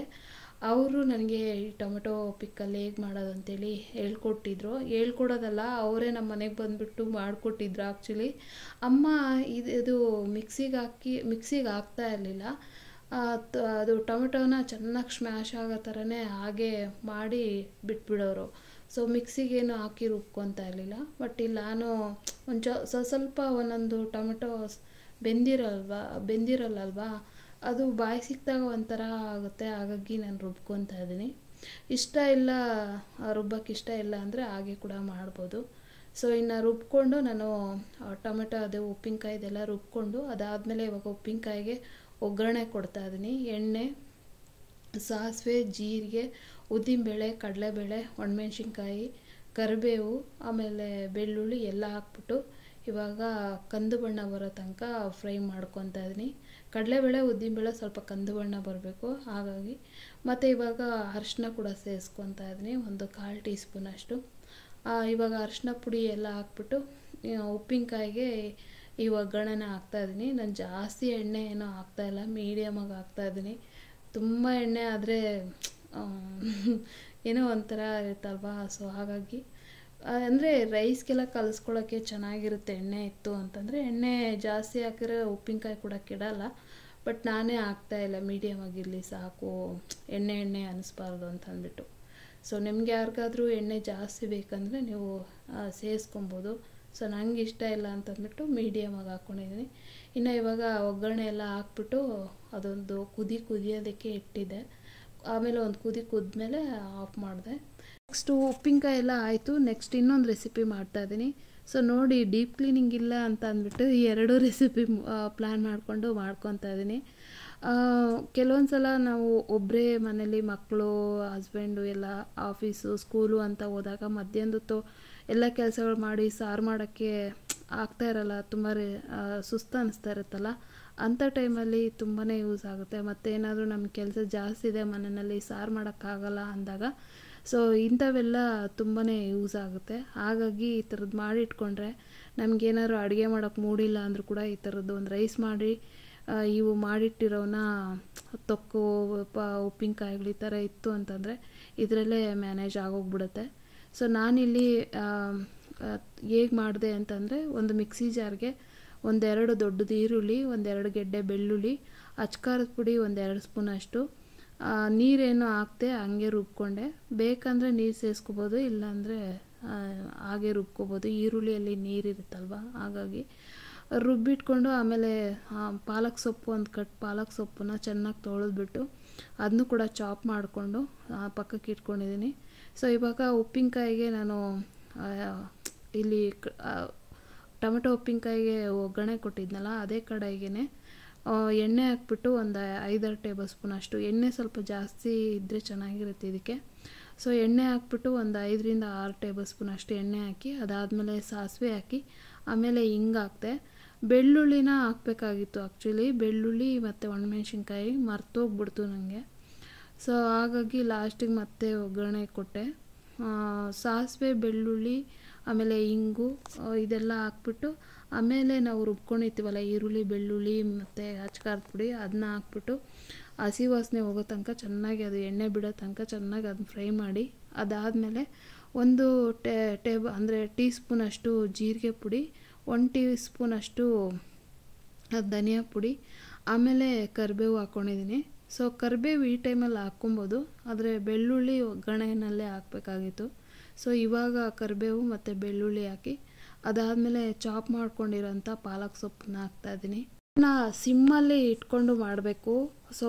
ಅವರು ನನಗೆ ಈ ಟೊಮೆಟೊ ಪಿಕ್ಕಲ್ ಹೇಗೆ ಮಾಡೋದು ಅಂತೇಳಿ ಹೇಳ್ಕೊಡೋದಲ್ಲ, ಅವರೇ ನಮ್ಮ ಮನೆಗೆ ಬಂದುಬಿಟ್ಟು ಮಾಡಿಕೊಟ್ಟಿದ್ರು. ಆ್ಯಕ್ಚುಲಿ ಅಮ್ಮ ಇದು ಮಿಕ್ಸಿಗೆ ಹಾಕ್ತಾ ಇರಲಿಲ್ಲ. ಅದು ಟೊಮೆಟೊನ ಚೆನ್ನಾಗಿ ಸ್ಮ್ಯಾಶ್ ಆಗೋ ಥರನೇ ಹಾಗೆ ಮಾಡಿ ಬಿಟ್ಬಿಡೋರು. ಸೊ ಮಿಕ್ಸಿಗೇನು ಹಾಕಿ ರುಬ್ಕೊತಾ ಇರಲಿಲ್ಲ. ಬಟ್ ಇಲ್ಲಿ ನಾನು ಸ್ವಲ್ಪ ಒಂದೊಂದು ಟೊಮೆಟೊ ಬೆಂದಿರಲ್ಲಲ್ವಾ, ಅದು ಬಾಯಿ ಸಿಕ್ಕಿದಾಗ ಒಂಥರ ಆಗುತ್ತೆ. ಹಾಗಾಗಿ ನಾನು ರುಬ್ಕೊತಾ ಇದ್ದೀನಿ. ರುಬ್ಬಕ್ಕೆ ಇಷ್ಟ ಇಲ್ಲ ಅಂದರೆ ಹಾಗೆ ಕೂಡ ಮಾಡ್ಬೋದು. ಸೊ ಇನ್ನು ರುಬ್ಕೊಂಡು ನಾನು ಟೊಮೆಟೊ ಉಪ್ಪಿನಕಾಯಿದೆಲ್ಲ ರುಬ್ಕೊಂಡು ಅದಾದಮೇಲೆ ಇವಾಗ ಉಪ್ಪಿನಕಾಯಿಗೆ ಒಗ್ಗರಣೆ ಕೊಡ್ತಾ ಇದ್ದೀನಿ. ಎಣ್ಣೆ, ಸಾಸಿವೆ, ಜೀರಿಗೆ, ಉದ್ದಿನಬೇಳೆ, ಕಡಲೆಬೇಳೆ, ಒಣಮೆಣ್ಸಿನ್ಕಾಯಿ, ಕರಿಬೇವು, ಆಮೇಲೆ ಬೆಳ್ಳುಳ್ಳಿ ಎಲ್ಲ ಹಾಕ್ಬಿಟ್ಟು ಇವಾಗ ಕಂದು ಬಣ್ಣ ಬರೋ ತನಕ ಫ್ರೈ ಮಾಡ್ಕೊತಾ ಇದ್ದೀನಿ. ಕಡಲೆಬೇಳೆ, ಉದ್ದಿನಬೇಳೆ ಸ್ವಲ್ಪ ಕಂದು ಬಣ್ಣ ಬರಬೇಕು ಹಾಗಾಗಿ. ಮತ್ತು ಇವಾಗ ಅರಿಶಿನ ಕೂಡ ಸೇರಿಸ್ಕೊತಾ ಇದ್ದೀನಿ, ಒಂದು 1/4 ಟೀ ಸ್ಪೂನಷ್ಟು. ಇವಾಗ ಅರಿಶಿನ ಪುಡಿ ಎಲ್ಲ ಹಾಕ್ಬಿಟ್ಟು ಉಪ್ಪಿನಕಾಯಿಗೆ ಈ ಒಗ್ಗರಣೆನ ಹಾಕ್ತಾಯಿದ್ದೀನಿ. ನಾನು ಜಾಸ್ತಿ ಎಣ್ಣೆ ಏನೋ ಹಾಕ್ತಾಯಿಲ್ಲ, ಮೀಡಿಯಮಾಗಿ ಹಾಕ್ತಾಯಿದ್ದೀನಿ. ತುಂಬ ಎಣ್ಣೆ ಆದರೆ ಏನೋ ಒಂಥರ ಇರುತ್ತಲ್ವಾ. ಸೊ ಹಾಗಾಗಿ ಅಂದರೆ ರೈಸ್ಗೆಲ್ಲ ಕಲಿಸ್ಕೊಳ್ಳೋಕ್ಕೆ ಚೆನ್ನಾಗಿರುತ್ತೆ ಎಣ್ಣೆ ಇತ್ತು ಅಂತಂದರೆ. ಎಣ್ಣೆ ಜಾಸ್ತಿ ಹಾಕಿದ್ರೆ ಉಪ್ಪಿನಕಾಯಿ ಕೂಡ ಕೆಡಲ್ಲ. ಬಟ್ ನಾನೇ ಹಾಕ್ತಾಯಿಲ್ಲ, ಮೀಡಿಯಮಾಗಿರಲಿ ಸಾಕು, ಎಣ್ಣೆ ಅನ್ನಿಸ್ಬಾರ್ದು ಅಂತ ಅಂದ್ಬಿಟ್ಟು. ಸೊ ನಿಮ್ಗೆ ಯಾರಿಗಾದ್ರೂ ಎಣ್ಣೆ ಜಾಸ್ತಿ ಬೇಕಂದರೆ ನೀವು ಸೇರಿಸ್ಕೊಬೋದು. ಸೊ ನನಗೆ ಇಷ್ಟ ಇಲ್ಲ ಅಂತಂದ್ಬಿಟ್ಟು ಮೀಡಿಯಮಾಗಿ ಹಾಕ್ಕೊಂಡಿದ್ದೀನಿ. ಇನ್ನು ಇವಾಗ ಒಗ್ಗರಣೆ ಎಲ್ಲ ಹಾಕ್ಬಿಟ್ಟು ಅದೊಂದು ಕುದಿಯೋದಕ್ಕೆ ಇಟ್ಟಿದ್ದೆ. ಆಮೇಲೆ ಒಂದು ಕುದ್ಮೇಲೆ ಆಫ್ ಮಾಡಿದೆ. ನೆಕ್ಸ್ಟು ಉಪ್ಪಿನಕಾಯಿ ಎಲ್ಲ ಆಯಿತು. ನೆಕ್ಸ್ಟ್ ಇನ್ನೊಂದು ರೆಸಿಪಿ ಮಾಡ್ತಾಯಿದ್ದೀನಿ. ಸೊ ನೋಡಿ, ಡೀಪ್ ಕ್ಲೀನಿಂಗ್ ಇಲ್ಲ ಅಂತ ಅಂದ್ಬಿಟ್ಟು ಈ 2 ರೆಸಿಪಿ ಪ್ಲ್ಯಾನ್ ಮಾಡಿಕೊಂಡು ಮಾಡ್ಕೊತಾ ಇದ್ದೀನಿ. ಕೆಲವೊಂದು ಸಲ ನಾವು ಒಬ್ಬರೇ ಮನೇಲಿ ಮಕ್ಕಳು, ಹಸ್ಬೆಂಡು ಎಲ್ಲ ಆಫೀಸು, ಸ್ಕೂಲು ಅಂತ ಹೋದಾಗ ಮಧ್ಯಾಹ್ನದೊತ್ತು ಎಲ್ಲ ಕೆಲಸಗಳು ಮಾಡಿ ಸಾರು ಮಾಡೋಕ್ಕೆ ಆಗ್ತಾ ಇರಲ್ಲ, ತುಂಬ ಸುಸ್ತು ಅನ್ನಿಸ್ತಾ ಇರುತ್ತಲ್ಲ. ಅಂಥ ಟೈಮಲ್ಲಿ ತುಂಬಾ ಯೂಸ್ ಆಗುತ್ತೆ. ಮತ್ತು ಏನಾದರೂ ನಮ್ಮ ಕೆಲಸ ಜಾಸ್ತಿ ಇದೆ ಮನೆಯಲ್ಲಿ, ಸಾರು ಮಾಡೋಕ್ಕಾಗಲ್ಲ ಅಂದಾಗ ಸೊ ಇಂಥವೆಲ್ಲ ತುಂಬಾ ಯೂಸ್ ಆಗುತ್ತೆ. ಹಾಗಾಗಿ ಈ ಥರದ್ದು ಮಾಡಿ ಇಟ್ಕೊಂಡ್ರೆ ನಮಗೇನಾದ್ರು ಅಡುಗೆ ಮಾಡೋಕ್ಕೆ ಮೂಡಿಲ್ಲ ಅಂದರೂ ಕೂಡ ಈ ಥರದ್ದು ಒಂದು ರೈಸ್ ಮಾಡಿ ಇವು ಮಾಡಿಟ್ಟಿರೋನ ತೊಕ್ಕು, ಉಪ್ಪಿನಕಾಯಿಗಳು ಈ ಥರ ಇತ್ತು ಅಂತಂದರೆ ಇದರಲ್ಲೇ ಮ್ಯಾನೇಜ್ ಆಗೋಗ್ಬಿಡುತ್ತೆ. ಸೊ ನಾನಿಲ್ಲಿ ಹೇಗೆ ಮಾಡಿದೆ ಅಂತಂದರೆ, ಒಂದು ಮಿಕ್ಸಿ ಜಾರ್ಗೆ 1-2 ದೊಡ್ಡದು ಈರುಳ್ಳಿ, 1-2 ಗೆಡ್ಡೆ ಬೆಳ್ಳುಳ್ಳಿ, ಅಚ್ಕಾರದ ಪುಡಿ 1-2 ಸ್ಪೂನಷ್ಟು, ನೀರೇನು ಹಾಕ್ದೆ ಹಂಗೆ ರುಬ್ಕೊಂಡೆ. ಬೇಕಂದರೆ ನೀರು ಸೇರಿಸ್ಕೋಬೋದು, ಇಲ್ಲಾಂದರೆ ಹಾಗೆ ರುಬ್ಕೋಬೋದು. ಈರುಳ್ಳಿಯಲ್ಲಿ ನೀರಿರುತ್ತಲ್ವ, ಹಾಗಾಗಿ ರುಬ್ಬಿಟ್ಕೊಂಡು ಆಮೇಲೆ ಪಾಲಕ್ ಸೊಪ್ಪು, ಒಂದು ಕಟ್ ಪಾಲಕ್ ಸೊಪ್ಪನ್ನ ಚೆನ್ನಾಗಿ ತೊಳೆದ್ಬಿಟ್ಟು ಅದನ್ನು ಕೂಡ ಚಾಪ್ ಮಾಡಿಕೊಂಡು ಪಕ್ಕಕ್ಕೆ ಇಟ್ಕೊಂಡಿದ್ದೀನಿ. ಸೊ ಇವಾಗ ಉಪ್ಪಿನಕಾಯಿಗೆ ನಾನು ಇಲ್ಲಿ ಟೊಮೆಟೊ ಉಪ್ಪಿನಕಾಯಿಗೆ ಒಗ್ಗರಣೆ ಕೊಟ್ಟಿದ್ನಲ್ಲ, ಅದೇ ಕಡಾಯಿಗೆ ಎಣ್ಣೆ ಹಾಕ್ಬಿಟ್ಟು ಒಂದು 5-6 ಟೇಬಲ್ ಸ್ಪೂನ್ ಅಷ್ಟು, ಎಣ್ಣೆ ಸ್ವಲ್ಪ ಜಾಸ್ತಿ ಇದ್ದರೆ ಚೆನ್ನಾಗಿರುತ್ತೆ ಇದಕ್ಕೆ. ಸೊ ಎಣ್ಣೆ ಹಾಕ್ಬಿಟ್ಟು ಒಂದು 5-6 ಟೇಬಲ್ ಸ್ಪೂನ್ ಅಷ್ಟು ಎಣ್ಣೆ ಹಾಕಿ, ಅದಾದಮೇಲೆ ಸಾಸಿವೆ ಹಾಕಿ, ಆಮೇಲೆ ಹಿಂಗೆ ಹಾಕ್ದೆ. ಬೆಳ್ಳುಳ್ಳಿನ ಹಾಕಬೇಕಾಗಿತ್ತು ಆ್ಯಕ್ಚುಲಿ, ಬೆಳ್ಳುಳ್ಳಿ ಮತ್ತು ಒಣಮೆಣ್ಸಿನ್ಕಾಯಿ ಮರ್ತೋಗ್ಬಿಡ್ತು ನನಗೆ. ಸೊ ಹಾಗಾಗಿ ಲಾಸ್ಟಿಗೆ ಮತ್ತೆ ಒಗ್ಗರಣೆ ಕೊಟ್ಟೆ. ಸಾಸಿವೆ, ಬೆಳ್ಳುಳ್ಳಿ, ಆಮೇಲೆ ಇಂಗು ಇದೆಲ್ಲ ಹಾಕ್ಬಿಟ್ಟು ಆಮೇಲೆ ನಾವು ರುಬ್ಕೊಂಡಿರ್ತೀವಲ್ಲ ಈರುಳ್ಳಿ, ಬೆಳ್ಳುಳ್ಳಿ ಮತ್ತು ಅಚ್ಕಾರದ ಪುಡಿ, ಅದನ್ನ ಹಾಕ್ಬಿಟ್ಟು ಹಸಿ ವಾಸನೆ ಹೋಗೋ ತನಕ ಚೆನ್ನಾಗಿ ಅದು ಎಣ್ಣೆ ಬಿಡೋ ತನಕ ಚೆನ್ನಾಗಿ ಅದನ್ನ ಫ್ರೈ ಮಾಡಿ, ಅದಾದಮೇಲೆ ಒಂದು ಟೀ ಸ್ಪೂನಷ್ಟು ಜೀರಿಗೆ ಪುಡಿ, 1 ಟೀ ಸ್ಪೂನಷ್ಟು ಧನಿಯಾ ಪುಡಿ, ಆಮೇಲೆ ಕರಿಬೇವು ಹಾಕ್ಕೊಂಡಿದ್ದೀನಿ. ಸೊ ಕರಿಬೇವು ಈ ಟೈಮಲ್ಲಿ ಹಾಕ್ಕೊಬೋದು, ಆದರೆ ಬೆಳ್ಳುಳ್ಳಿ ಒಗ್ಗರಣೆಯಲ್ಲೇ ಹಾಕಬೇಕಾಗಿತ್ತು. ಸೊ ಇವಾಗ ಕರಿಬೇವು ಮತ್ತು ಬೆಳ್ಳುಳ್ಳಿ ಹಾಕಿ ಅದಾದಮೇಲೆ ಚಾಪ್ ಮಾಡ್ಕೊಂಡಿರೋಂಥ ಪಾಲಕ್ ಸೊಪ್ಪನ್ನ ಹಾಕ್ತಾಯಿದ್ದೀನಿ. ಸಿಮ್ಮಲ್ಲಿ ಇಟ್ಕೊಂಡು ಮಾಡಬೇಕು. ಸೊ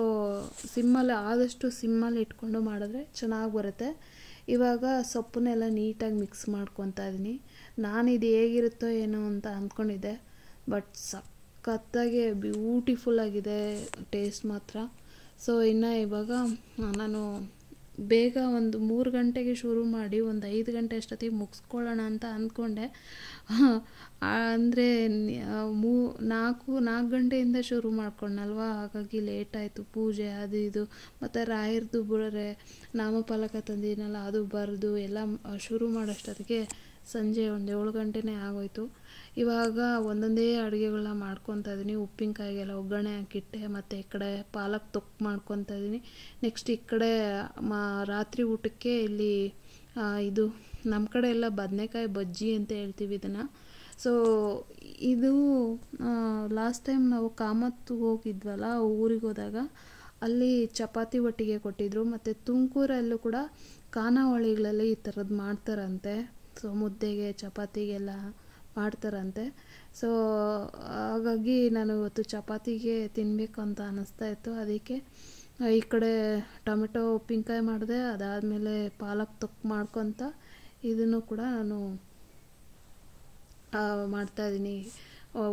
ಆದಷ್ಟು ಸಿಮ್ಮಲ್ಲಿ ಇಟ್ಕೊಂಡು ಮಾಡಿದ್ರೆ ಚೆನ್ನಾಗಿ ಬರುತ್ತೆ. ಇವಾಗ ಸೊಪ್ಪನ್ನೆಲ್ಲ ನೀಟಾಗಿ ಮಿಕ್ಸ್ ಮಾಡ್ಕೊತಾ ಇದ್ದೀನಿ. ನಾನು ಇದು ಹೇಗಿರುತ್ತೋ ಏನೋ ಅಂತ ಅಂದ್ಕೊಂಡಿದ್ದೆ, ಬಟ್ ಸಖತ್ತಾಗಿ ಬ್ಯೂಟಿಫುಲ್ ಆಗಿದೆ ಟೇಸ್ಟ್ ಮಾತ್ರ. ಸೊ ಇನ್ನು ಇವಾಗ ನಾನು ಬೇಗ ಒಂದು 3 ಗಂಟೆಗೆ ಶುರು ಮಾಡಿ ಒಂದು 5 ಗಂಟೆ ಅಷ್ಟೊತ್ತಿಗೆ ಮುಗಿಸ್ಕೊಳ್ಳೋಣ ಅಂತ ಅಂದ್ಕೊಂಡೆ. ಅಂದರೆ 4 ಗಂಟೆಯಿಂದ ಶುರು ಮಾಡ್ಕೊಂಡಲ್ವ, ಹಾಗಾಗಿ ಲೇಟ್ ಆಯಿತು. ಪೂಜೆ ಅದು ಇದು ಮತ್ತು ರಾಯರದು ಬುಡರೆ ನಾಮಫಲಕ ತಂದಿನಲ್ಲ ಅದು ಬರೆದು ಎಲ್ಲ ಶುರು ಮಾಡೋಷ್ಟೊತ್ತಿಗೆ ಸಂಜೆ ಒಂದು 7 ಗಂಟೆನೇ ಆಗೋಯ್ತು. ಇವಾಗ ಒಂದೊಂದೇ ಅಡುಗೆಗಳನ್ನ ಮಾಡ್ಕೊತಾ ಇದ್ದೀನಿ. ಉಪ್ಪಿನಕಾಯಿಗೆಲ್ಲ ಒಗ್ಗರಣೆ ಹಾಕಿಟ್ಟೆ, ಮತ್ತು ಈ ಕಡೆ ಪಾಲಕ್ ತೊಕ್ಕು ಮಾಡ್ಕೊತಾ ಇದ್ದೀನಿ. ನೆಕ್ಸ್ಟ್ ಈ ಕಡೆ ರಾತ್ರಿ ಊಟಕ್ಕೆ ಇಲ್ಲಿ ಇದು ನಮ್ಮ ಕಡೆ ಎಲ್ಲ ಬದನೆಕಾಯಿ ಬಜ್ಜಿ ಅಂತ ಹೇಳ್ತೀವಿ ಇದನ್ನು. ಸೊ ಇದು ಲಾಸ್ಟ್ ಟೈಮ್ ನಾವು ಕಾಮತ್ಗೆ ಹೋಗಿದ್ವಲ್ಲ, ಊರಿಗೆ ಹೋದಾಗ ಅಲ್ಲಿ ಚಪಾತಿ ಒಟ್ಟಿಗೆ ಕೊಟ್ಟಿದ್ದರು. ಮತ್ತು ತುಮಕೂರಲ್ಲೂ ಕೂಡ ಖಾನಾವಳಿಗಳಲ್ಲಿ ಈ ಥರದ್ದು ಮಾಡ್ತಾರಂತೆ. ಸೊ ಮುದ್ದೆಗೆ ಚಪಾತಿಗೆಲ್ಲ ಮಾಡ್ತಾರಂತೆ. ಸೊ ಹಾಗಾಗಿ ನಾನು ಇವತ್ತು ಚಪಾತಿಗೆ ತಿನ್ನಬೇಕು ಅಂತ ಅನ್ನಿಸ್ತಾ ಇತ್ತು. ಅದಕ್ಕೆ ಈ ಕಡೆ ಟೊಮೆಟೊ ಉಪ್ಪಿನಕಾಯಿ ಮಾಡಿದೆ. ಅದಾದಮೇಲೆ ಪಾಲಕ್ ತೊಕ್ಕು ಮಾಡ್ಕೊತ ಇದನ್ನು ಕೂಡ ನಾನು ಮಾಡ್ತಾಯಿದ್ದೀನಿ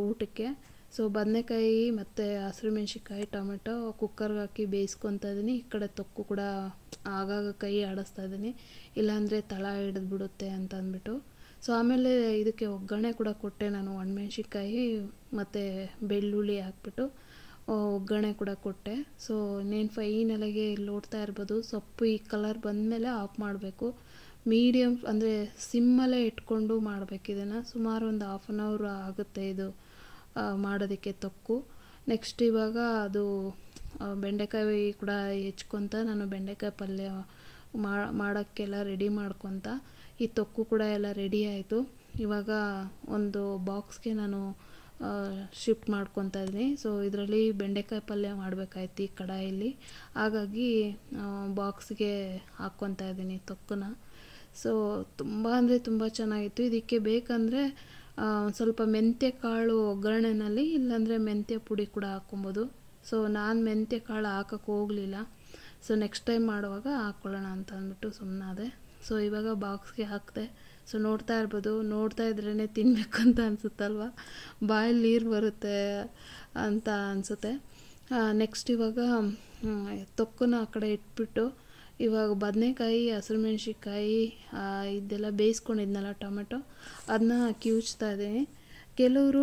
ಊಟಕ್ಕೆ. ಸೊ ಬದನೆಕಾಯಿ ಮತ್ತು ಹಸಿರು ಮೆಣಸಿನ್ಕಾಯಿ ಟೊಮೆಟೊ ಕುಕ್ಕರ್ಗೆ ಹಾಕಿ ಬೇಯಿಸ್ಕೊತಾ ಇದ್ದೀನಿ. ಈ ಕಡೆ ತೊಕ್ಕು ಕೂಡ ಆಗಾಗ ಕೈ ಆಡಿಸ್ತಾ ಇದ್ದೀನಿ, ಇಲ್ಲಾಂದರೆ ತಳ ಹಿಡಿದು ಬಿಡುತ್ತೆ ಅಂತ ಅಂದ್ಬಿಟ್ಟು. ಸೊ ಆಮೇಲೆ ಇದಕ್ಕೆ ಒಗ್ಗರಣೆ ಕೂಡ ಕೊಟ್ಟೆ ನಾನು. ಒಣಮೆಣ್ಸಿನ್ಕಾಯಿ ಮತ್ತು ಬೆಳ್ಳುಳ್ಳಿ ಹಾಕ್ಬಿಟ್ಟು ಒಗ್ಗರಣೆ ಕೂಡ ಕೊಟ್ಟೆ. ಸೊ ಇನ್ನೇನು ಫೈನಲಾಗೆ ಇಲ್ಲಿ ನೋಡ್ತಾ ಇರ್ಬೋದು, ಸೊಪ್ಪು ಈ ಕಲರ್ ಬಂದಮೇಲೆ ಆಫ್ ಮಾಡಬೇಕು. ಮೀಡಿಯಮ್ ಅಂದರೆ ಸಿಮ್ಮಲ್ಲೇ ಇಟ್ಕೊಂಡು ಮಾಡಬೇಕು ಇದನ್ನು. ಸುಮಾರು ಒಂದು 1/2 hour ಆಗುತ್ತೆ ಇದು ಮಾಡೋದಕ್ಕೆ ತೊಕ್ಕು. ನೆಕ್ಸ್ಟ್ ಇವಾಗ ಅದು ಬೆಂಡೆಕಾಯಿ ಕೂಡ ಹೆಚ್ಕೊತ ನಾನು ಬೆಂಡೆಕಾಯಿ ಪಲ್ಯ ಮಾಡೋಕ್ಕೆಲ್ಲ ರೆಡಿ ಮಾಡ್ಕೊತ ಈ ತೊಕ್ಕು ಕೂಡ ಎಲ್ಲ ರೆಡಿ ಆಯಿತು. ಇವಾಗ ಒಂದು ಬಾಕ್ಸ್ಗೆ ನಾನು ಶಿಫ್ಟ್ ಮಾಡ್ಕೊತಾ ಇದ್ದೀನಿ. ಸೊ ಇದರಲ್ಲಿ ಬೆಂಡೆಕಾಯಿ ಪಲ್ಯ ಮಾಡಬೇಕಾಯ್ತು ಈ ಕಡಾಯಲ್ಲಿ, ಹಾಗಾಗಿ ಬಾಕ್ಸ್ಗೆ ಹಾಕ್ಕೊತಾ ಇದ್ದೀನಿ ತೊಕ್ಕನ್ನ. ಸೊ ತುಂಬ ಅಂದರೆ ತುಂಬ ಚೆನ್ನಾಗಿತ್ತು. ಇದಕ್ಕೆ ಬೇಕಂದರೆ ಸ್ವಲ್ಪ ಮೆಂತ್ಯ ಕಾಳು ಒಗ್ಗರಣೆನಲ್ಲಿ, ಇಲ್ಲಾಂದರೆ ಮೆಂತ್ಯ ಪುಡಿ ಕೂಡ ಹಾಕ್ಕೊಬೋದು. ಸೊ ನಾನು ಮೆಂತ್ಯ ಕಾಳು ಹಾಕೋಕ್ಕೆ ಹೋಗಲಿಲ್ಲ. ಸೊ ನೆಕ್ಸ್ಟ್ ಟೈಮ್ ಮಾಡುವಾಗ ಹಾಕ್ಕೊಳ್ಳೋಣ ಅಂತ ಅಂದ್ಬಿಟ್ಟು ಸುಮ್ಮನಾದೆ. ಸೊ ಇವಾಗ ಬಾಕ್ಸ್ಗೆ ಹಾಕಿದೆ. ಸೊ ನೋಡ್ತಾ ಇರ್ಬೋದು, ನೋಡ್ತಾ ಇದ್ರೇ ತಿನ್ನಬೇಕು ಅಂತ ಅನಿಸುತ್ತಲ್ವ, ಬಾಯಲ್ಲಿ ನೀರು ಬರುತ್ತೆ ಅಂತ ಅನಿಸುತ್ತೆ. ನೆಕ್ಸ್ಟ್ ಇವಾಗ ತೊಕ್ಕನ್ನ ಆ ಕಡೆ ಇಟ್ಬಿಟ್ಟು ಇವಾಗ ಬದನೆಕಾಯಿ ಹಸಿರು ಮೆಣಸಿನ್ಕಾಯಿ ಇದೆಲ್ಲ ಬೇಯಿಸ್ಕೊಂಡಿದ್ನಲ್ಲ ಟೊಮೆಟೊ, ಅದನ್ನ ಕಿವುಚ್ತಾ ಇದ್ದೀನಿ. ಕೆಲವರು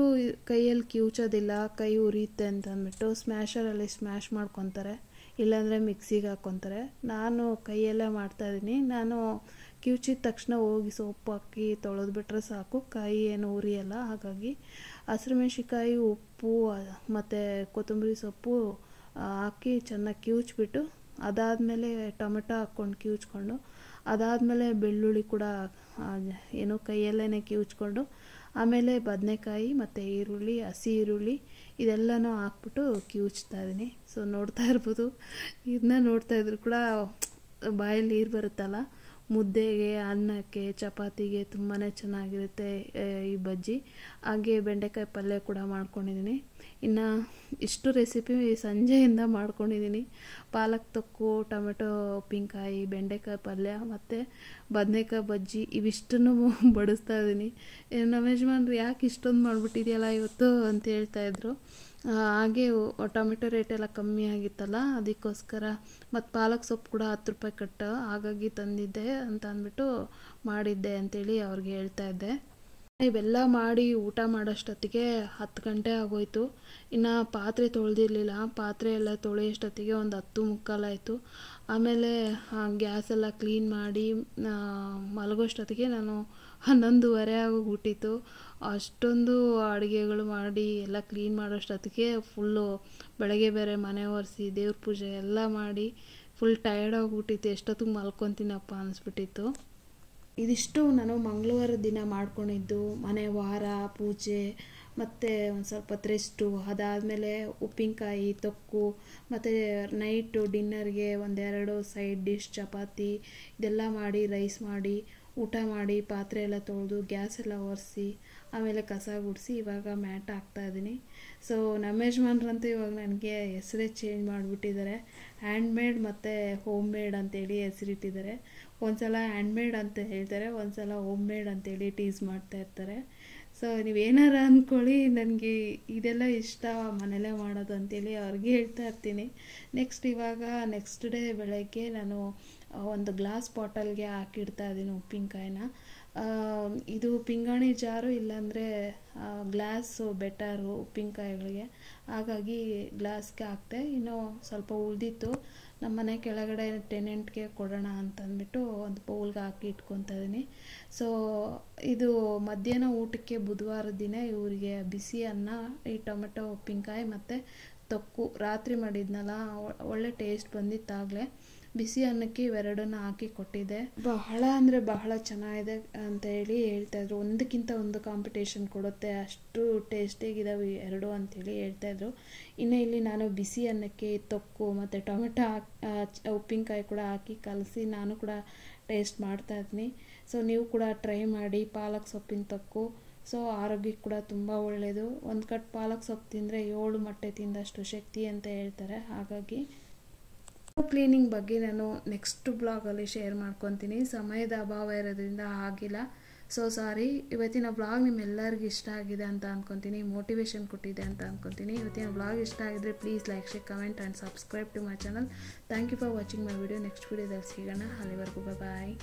ಕೈಯಲ್ಲಿ ಕಿವುಚೋದಿಲ್ಲ, ಕೈ ಉರಿಯುತ್ತೆ ಅಂತ ಅಂದ್ಬಿಟ್ಟು ಸ್ಮ್ಯಾಶರಲ್ಲಿ ಸ್ಮ್ಯಾಶ್ ಮಾಡ್ಕೊತಾರೆ, ಇಲ್ಲಾಂದರೆ ಮಿಕ್ಸಿಗೆ ಹಾಕ್ಕೊತಾರೆ. ನಾನು ಕೈಯಲ್ಲೇ ಮಾಡ್ತಾಯಿದ್ದೀನಿ. ನಾನು ಕಿವುಚಿದ ತಕ್ಷಣ ಹೋಗಿ ಸೋಪು ಹಾಕಿ ತೊಳೆದ್ಬಿಟ್ರೆ ಸಾಕು, ಕೈ ಏನು ಉರಿಯಲ್ಲ. ಹಾಗಾಗಿ ಹಸಿರು ಮೆಣಸಿನ್ಕಾಯಿ ಉಪ್ಪು ಮತ್ತು ಕೊತ್ತಂಬರಿ ಸೊಪ್ಪು ಹಾಕಿ ಚೆನ್ನಾಗಿ ಕಿವುಚ್ಬಿಟ್ಟು, ಅದಾದಮೇಲೆ ಟೊಮೆಟೊ ಹಾಕ್ಕೊಂಡು ಕಿವುಚ್ಕೊಂಡು, ಅದಾದಮೇಲೆ ಬೆಳ್ಳುಳ್ಳಿ ಕೂಡ ಏನೋ ಕೈಯಲ್ಲೇ ಕಿವುಚ್ಕೊಂಡು, ಆಮೇಲೆ ಬದನೆಕಾಯಿ ಮತ್ತು ಈರುಳ್ಳಿ, ಹಸಿ ಈರುಳ್ಳಿ ಇದೆಲ್ಲನೂ ಹಾಕ್ಬಿಟ್ಟು ಕಿವುಚ್ತಾ ಇದ್ದೀನಿ. ಸೊ ನೋಡ್ತಾ ಇರ್ಬೋದು, ಇದನ್ನ ನೋಡ್ತಾ ಇದ್ರು ಕೂಡ ಬಾಯಲ್ಲಿ ನೀರು ಬರುತ್ತಲ್ಲ. ಮುದ್ದೆಗೆ, ಅನ್ನಕ್ಕೆ, ಚಪಾತಿಗೆ ತುಂಬಾ ಚೆನ್ನಾಗಿರುತ್ತೆ ಈ ಬಜ್ಜಿ. ಹಾಗೆ ಬೆಂಡೆಕಾಯಿ ಪಲ್ಯ ಕೂಡ ಮಾಡ್ಕೊಂಡಿದ್ದೀನಿ. ಇನ್ನು ಇಷ್ಟು ರೆಸಿಪಿ ಸಂಜೆಯಿಂದ ಮಾಡ್ಕೊಂಡಿದ್ದೀನಿ. ಪಾಲಕ್ ತೊಕ್ಕು, ಟೊಮೆಟೊ ಉಪ್ಪಿನಕಾಯಿ, ಬೆಂಡೆಕಾಯಿ ಪಲ್ಯ ಮತ್ತು ಬದನೆಕಾಯಿ ಬಜ್ಜಿ ಇವಿಷ್ಟನ್ನು ಬಡಿಸ್ತಾ ಇದ್ದೀನಿ. ನಮ್ಮ ಯಜಮಾನ್ರು ಯಾಕೆ ಇಷ್ಟೊಂದು ಮಾಡಿಬಿಟ್ಟಿದೆಯಲ್ಲ ಇವತ್ತು ಅಂತ ಹೇಳ್ತಾಯಿದ್ರು. ಹಾಗೆ ಟೊಮೆಟೊ ರೇಟೆಲ್ಲ ಕಮ್ಮಿ ಆಗಿತ್ತಲ್ಲ, ಅದಕ್ಕೋಸ್ಕರ. ಮತ್ತು ಪಾಲಕ್ ಸೊಪ್ಪು ಕೂಡ 10 ರೂಪಾಯಿ ಕಟ್ಟು, ಹಾಗಾಗಿ ತಂದಿದ್ದೆ ಅಂತ ಅಂದ್ಬಿಟ್ಟು ಮಾಡಿದ್ದೆ ಅಂತೇಳಿ ಅವ್ರಿಗೆ ಹೇಳ್ತಾ ಇದ್ದೆ. ಇವೆಲ್ಲ ಮಾಡಿ ಊಟ ಮಾಡೋಷ್ಟೊತ್ತಿಗೆ 10 ಗಂಟೆ ಆಗೋಯ್ತು. ಇನ್ನು ಪಾತ್ರೆ ತೊಳೆದಿರಲಿಲ್ಲ, ಪಾತ್ರೆ ಎಲ್ಲ ತೊಳೆಯೋಷ್ಟೊತ್ತಿಗೆ ಒಂದು 10:45 ಆಯಿತು. ಆಮೇಲೆ ಗ್ಯಾಸೆಲ್ಲ ಕ್ಲೀನ್ ಮಾಡಿ ಮಲಗೋಷ್ಟೊತ್ತಿಗೆ ನಾನು 11:30 ಆಗೋಗ್ಬಿಟ್ಟಿತ್ತು. ಅಷ್ಟೊಂದು ಅಡುಗೆಗಳು ಮಾಡಿ ಎಲ್ಲ ಕ್ಲೀನ್ ಮಾಡೋಷ್ಟೊತ್ತಿಗೆ ಫುಲ್ಲು ಬೆಳಗ್ಗೆ ಬೇರೆ ಮನೆ ಒರೆಸಿ ದೇವ್ರ ಪೂಜೆ ಎಲ್ಲ ಮಾಡಿ ಫುಲ್ ಟಯರ್ಡ್ ಆಗಿಬಿಟ್ಟಿತ್ತು. ಎಷ್ಟೊತ್ತಿಗೆ ಮಲ್ಕೊತೀನಪ್ಪ ಅನಿಸ್ಬಿಟ್ಟಿತ್ತು. ಇದಿಷ್ಟು ನಾನು ಮಂಗಳವಾರದ ದಿನ ಮಾಡ್ಕೊಂಡಿದ್ದು. ಮನೆ ವಾರ ಪೂಜೆ ಮತ್ತು ಒಂದು ಸ್ವಲ್ಪ ರೆಸ್ಟು, ಅದಾದಮೇಲೆ ಉಪ್ಪಿನಕಾಯಿ ತೊಕ್ಕು, ಮತ್ತು ನೈಟು ಡಿನ್ನರ್ಗೆ 1-2 ಸೈಡ್ ಡಿಶ್ ಚಪಾತಿ ಇದೆಲ್ಲ ಮಾಡಿ, ರೈಸ್ ಮಾಡಿ, ಊಟ ಮಾಡಿ, ಪಾತ್ರೆ ಎಲ್ಲ ತೊಳೆದು ಗ್ಯಾಸ್ ಎಲ್ಲ ಒರೆಸಿ, ಆಮೇಲೆ ಕಸ ಗುಡಿಸಿ ಇವಾಗ ಮ್ಯಾಟ್ ಹಾಕ್ತಾಯಿದ್ದೀನಿ. ಸೊ ನಮ್ಮ ಯಜಮಾನ್ರಂತೂ ಇವಾಗ ನನಗೆ ಹೆಸರೇ ಚೇಂಜ್ ಮಾಡಿಬಿಟ್ಟಿದ್ದಾರೆ. ಹ್ಯಾಂಡ್ಮೇಡ್ ಮತ್ತು ಹೋಮ್ ಮೇಡ್ ಅಂತೇಳಿ ಹೆಸರಿಟ್ಟಿದ್ದಾರೆ. ಒಂದು ಸಲ ಹ್ಯಾಂಡ್ಮೇಡ್ ಅಂತ ಹೇಳ್ತಾರೆ, ಒಂದು ಸಲ ಹೋಮ್ ಮೇಡ್ ಅಂತೇಳಿ ಟೀಸ್ ಮಾಡ್ತಾ ಇರ್ತಾರೆ. ಸೊ ನೀವೇನಾರ ಅಂದ್ಕೊಳ್ಳಿ, ನನಗೆ ಇದೆಲ್ಲ ಇಷ್ಟ ಮನೇಲೇ ಮಾಡೋದು ಅಂತೇಳಿ ಅವ್ರಿಗೆ ಹೇಳ್ತಾ ಇರ್ತೀನಿ. ಇವಾಗ ನೆಕ್ಸ್ಟ್ ಡೇ ಬೆಳಗ್ಗೆ ನಾನು ಒಂದು ಗ್ಲಾಸ್ ಬಾಟಲ್ಗೆ ಹಾಕಿಡ್ತಾ ಇದ್ದೀನಿ ಉಪ್ಪಿನಕಾಯಿನ. ಇದು ಪಿಂಗಾಣಿ ಜಾರು ಇಲ್ಲಾಂದರೆ ಗ್ಲಾಸು ಬೆಟರು ಉಪ್ಪಿನಕಾಯಿಗಳಿಗೆ, ಹಾಗಾಗಿ ಗ್ಲಾಸ್ಗೆ ಹಾಕ್ತೆ. ಇನ್ನೂ ಸ್ವಲ್ಪ ಉಳಿದಿತ್ತು, ನಮ್ಮ ಮನೆ ಕೆಳಗಡೆ ಟೆನೆಂಟ್ಗೆ ಕೊಡೋಣ ಅಂತಂದ್ಬಿಟ್ಟು ಒಂದು ಬೌಲ್ಗೆ ಹಾಕಿ ಇಟ್ಕೊತಾ ಇದ್ದೀನಿ. ಸೊ ಇದು ಮಧ್ಯಾಹ್ನ ಊಟಕ್ಕೆ ಬುಧವಾರದ ದಿನ ಇವರಿಗೆ ಬಿಸಿ ಅನ್ನ, ಈ ಟೊಮೆಟೊ ಉಪ್ಪಿನಕಾಯಿ ಮತ್ತು ತೊಕ್ಕು ರಾತ್ರಿ ಮಾಡಿದ್ನಲ್ಲ, ಒಳ್ಳೆ ಟೇಸ್ಟ್ ಬಂದಿತ್ತಾಗಲೇ. ಬಿಸಿ ಅನ್ನಕ್ಕೆ ಇವೆರಡನ್ನ ಹಾಕಿ ಕೊಟ್ಟಿದ್ದೆ. ಬಹಳ ಅಂದರೆ ಬಹಳ ಚೆನ್ನಾಗಿದೆ ಅಂತ ಹೇಳಿ ಹೇಳ್ತಾಯಿದ್ರು. ಒಂದಕ್ಕಿಂತ ಒಂದು ಕಾಂಪಿಟೇಷನ್ ಕೊಡುತ್ತೆ, ಅಷ್ಟು ಟೇಸ್ಟಿಯಾಗಿದ್ದಾವೆ ಎರಡು ಅಂತೇಳಿ ಹೇಳ್ತಾಯಿದ್ರು. ಇನ್ನು ಇಲ್ಲಿ ನಾನು ಬಿಸಿ ಅನ್ನಕ್ಕೆ ತೊಕ್ಕು ಮತ್ತು ಟೊಮೆಟೊ ಉಪ್ಪಿನಕಾಯಿ ಕೂಡ ಹಾಕಿ ಕಲಸಿ ನಾನು ಕೂಡ ಟೇಸ್ಟ್ ಮಾಡ್ತಾಯಿದ್ದೀನಿ. ಸೊ ನೀವು ಕೂಡ ಟ್ರೈ ಮಾಡಿ. ಪಾಲಕ್ ಸೊಪ್ಪಿನ ತೊಕ್ಕು ಸೊ ಆರೋಗ್ಯಕ್ಕೆ ಕೂಡ ತುಂಬ ಒಳ್ಳೆಯದು. ಒಂದು ಕಟ್ ಪಾಲಕ್ ಸೊಪ್ಪು ತಿಂದರೆ 7 ಮೊಟ್ಟೆ ತಿಂದಷ್ಟು ಶಕ್ತಿ ಅಂತ ಹೇಳ್ತಾರೆ. ಹಾಗಾಗಿ ಕ್ಲೀನಿಂಗ್ ಬಗ್ಗೆ ನಾನು ನೆಕ್ಸ್ಟ್ ಬ್ಲಾಗಲ್ಲಿ ಶೇರ್ ಮಾಡ್ಕೊತೀನಿ. ಸಮಯದ ಅಭಾವ ಇರೋದ್ರಿಂದ ಆಗಿಲ್ಲ. So sorry. ಇವತ್ತಿನ ಬ್ಲಾಗ್ ನಿಮ್ಮೆಲ್ಲರಿಗೂ ಇಷ್ಟ ಆಗಿದೆ ಅಂತ ಅಂದ್ಕೊತೀನಿ, ಮೋಟಿವೇಶನ್ ಕೊಟ್ಟಿದೆ ಅಂತ ಅಂದ್ಕೊತೀನಿ. ಇವತ್ತಿನ ಬ್ಲಾಗ್ ಇಷ್ಟ ಆಗಿದ್ರೆ please like, share, comment and subscribe to my channel. Thank you for watching my video. Next ವಿಡಿಯೋದಲ್ಲಿ ಸಿಗೋಣ. ಅಲ್ಲಿವರೆಗೂ ಬಾಯ್.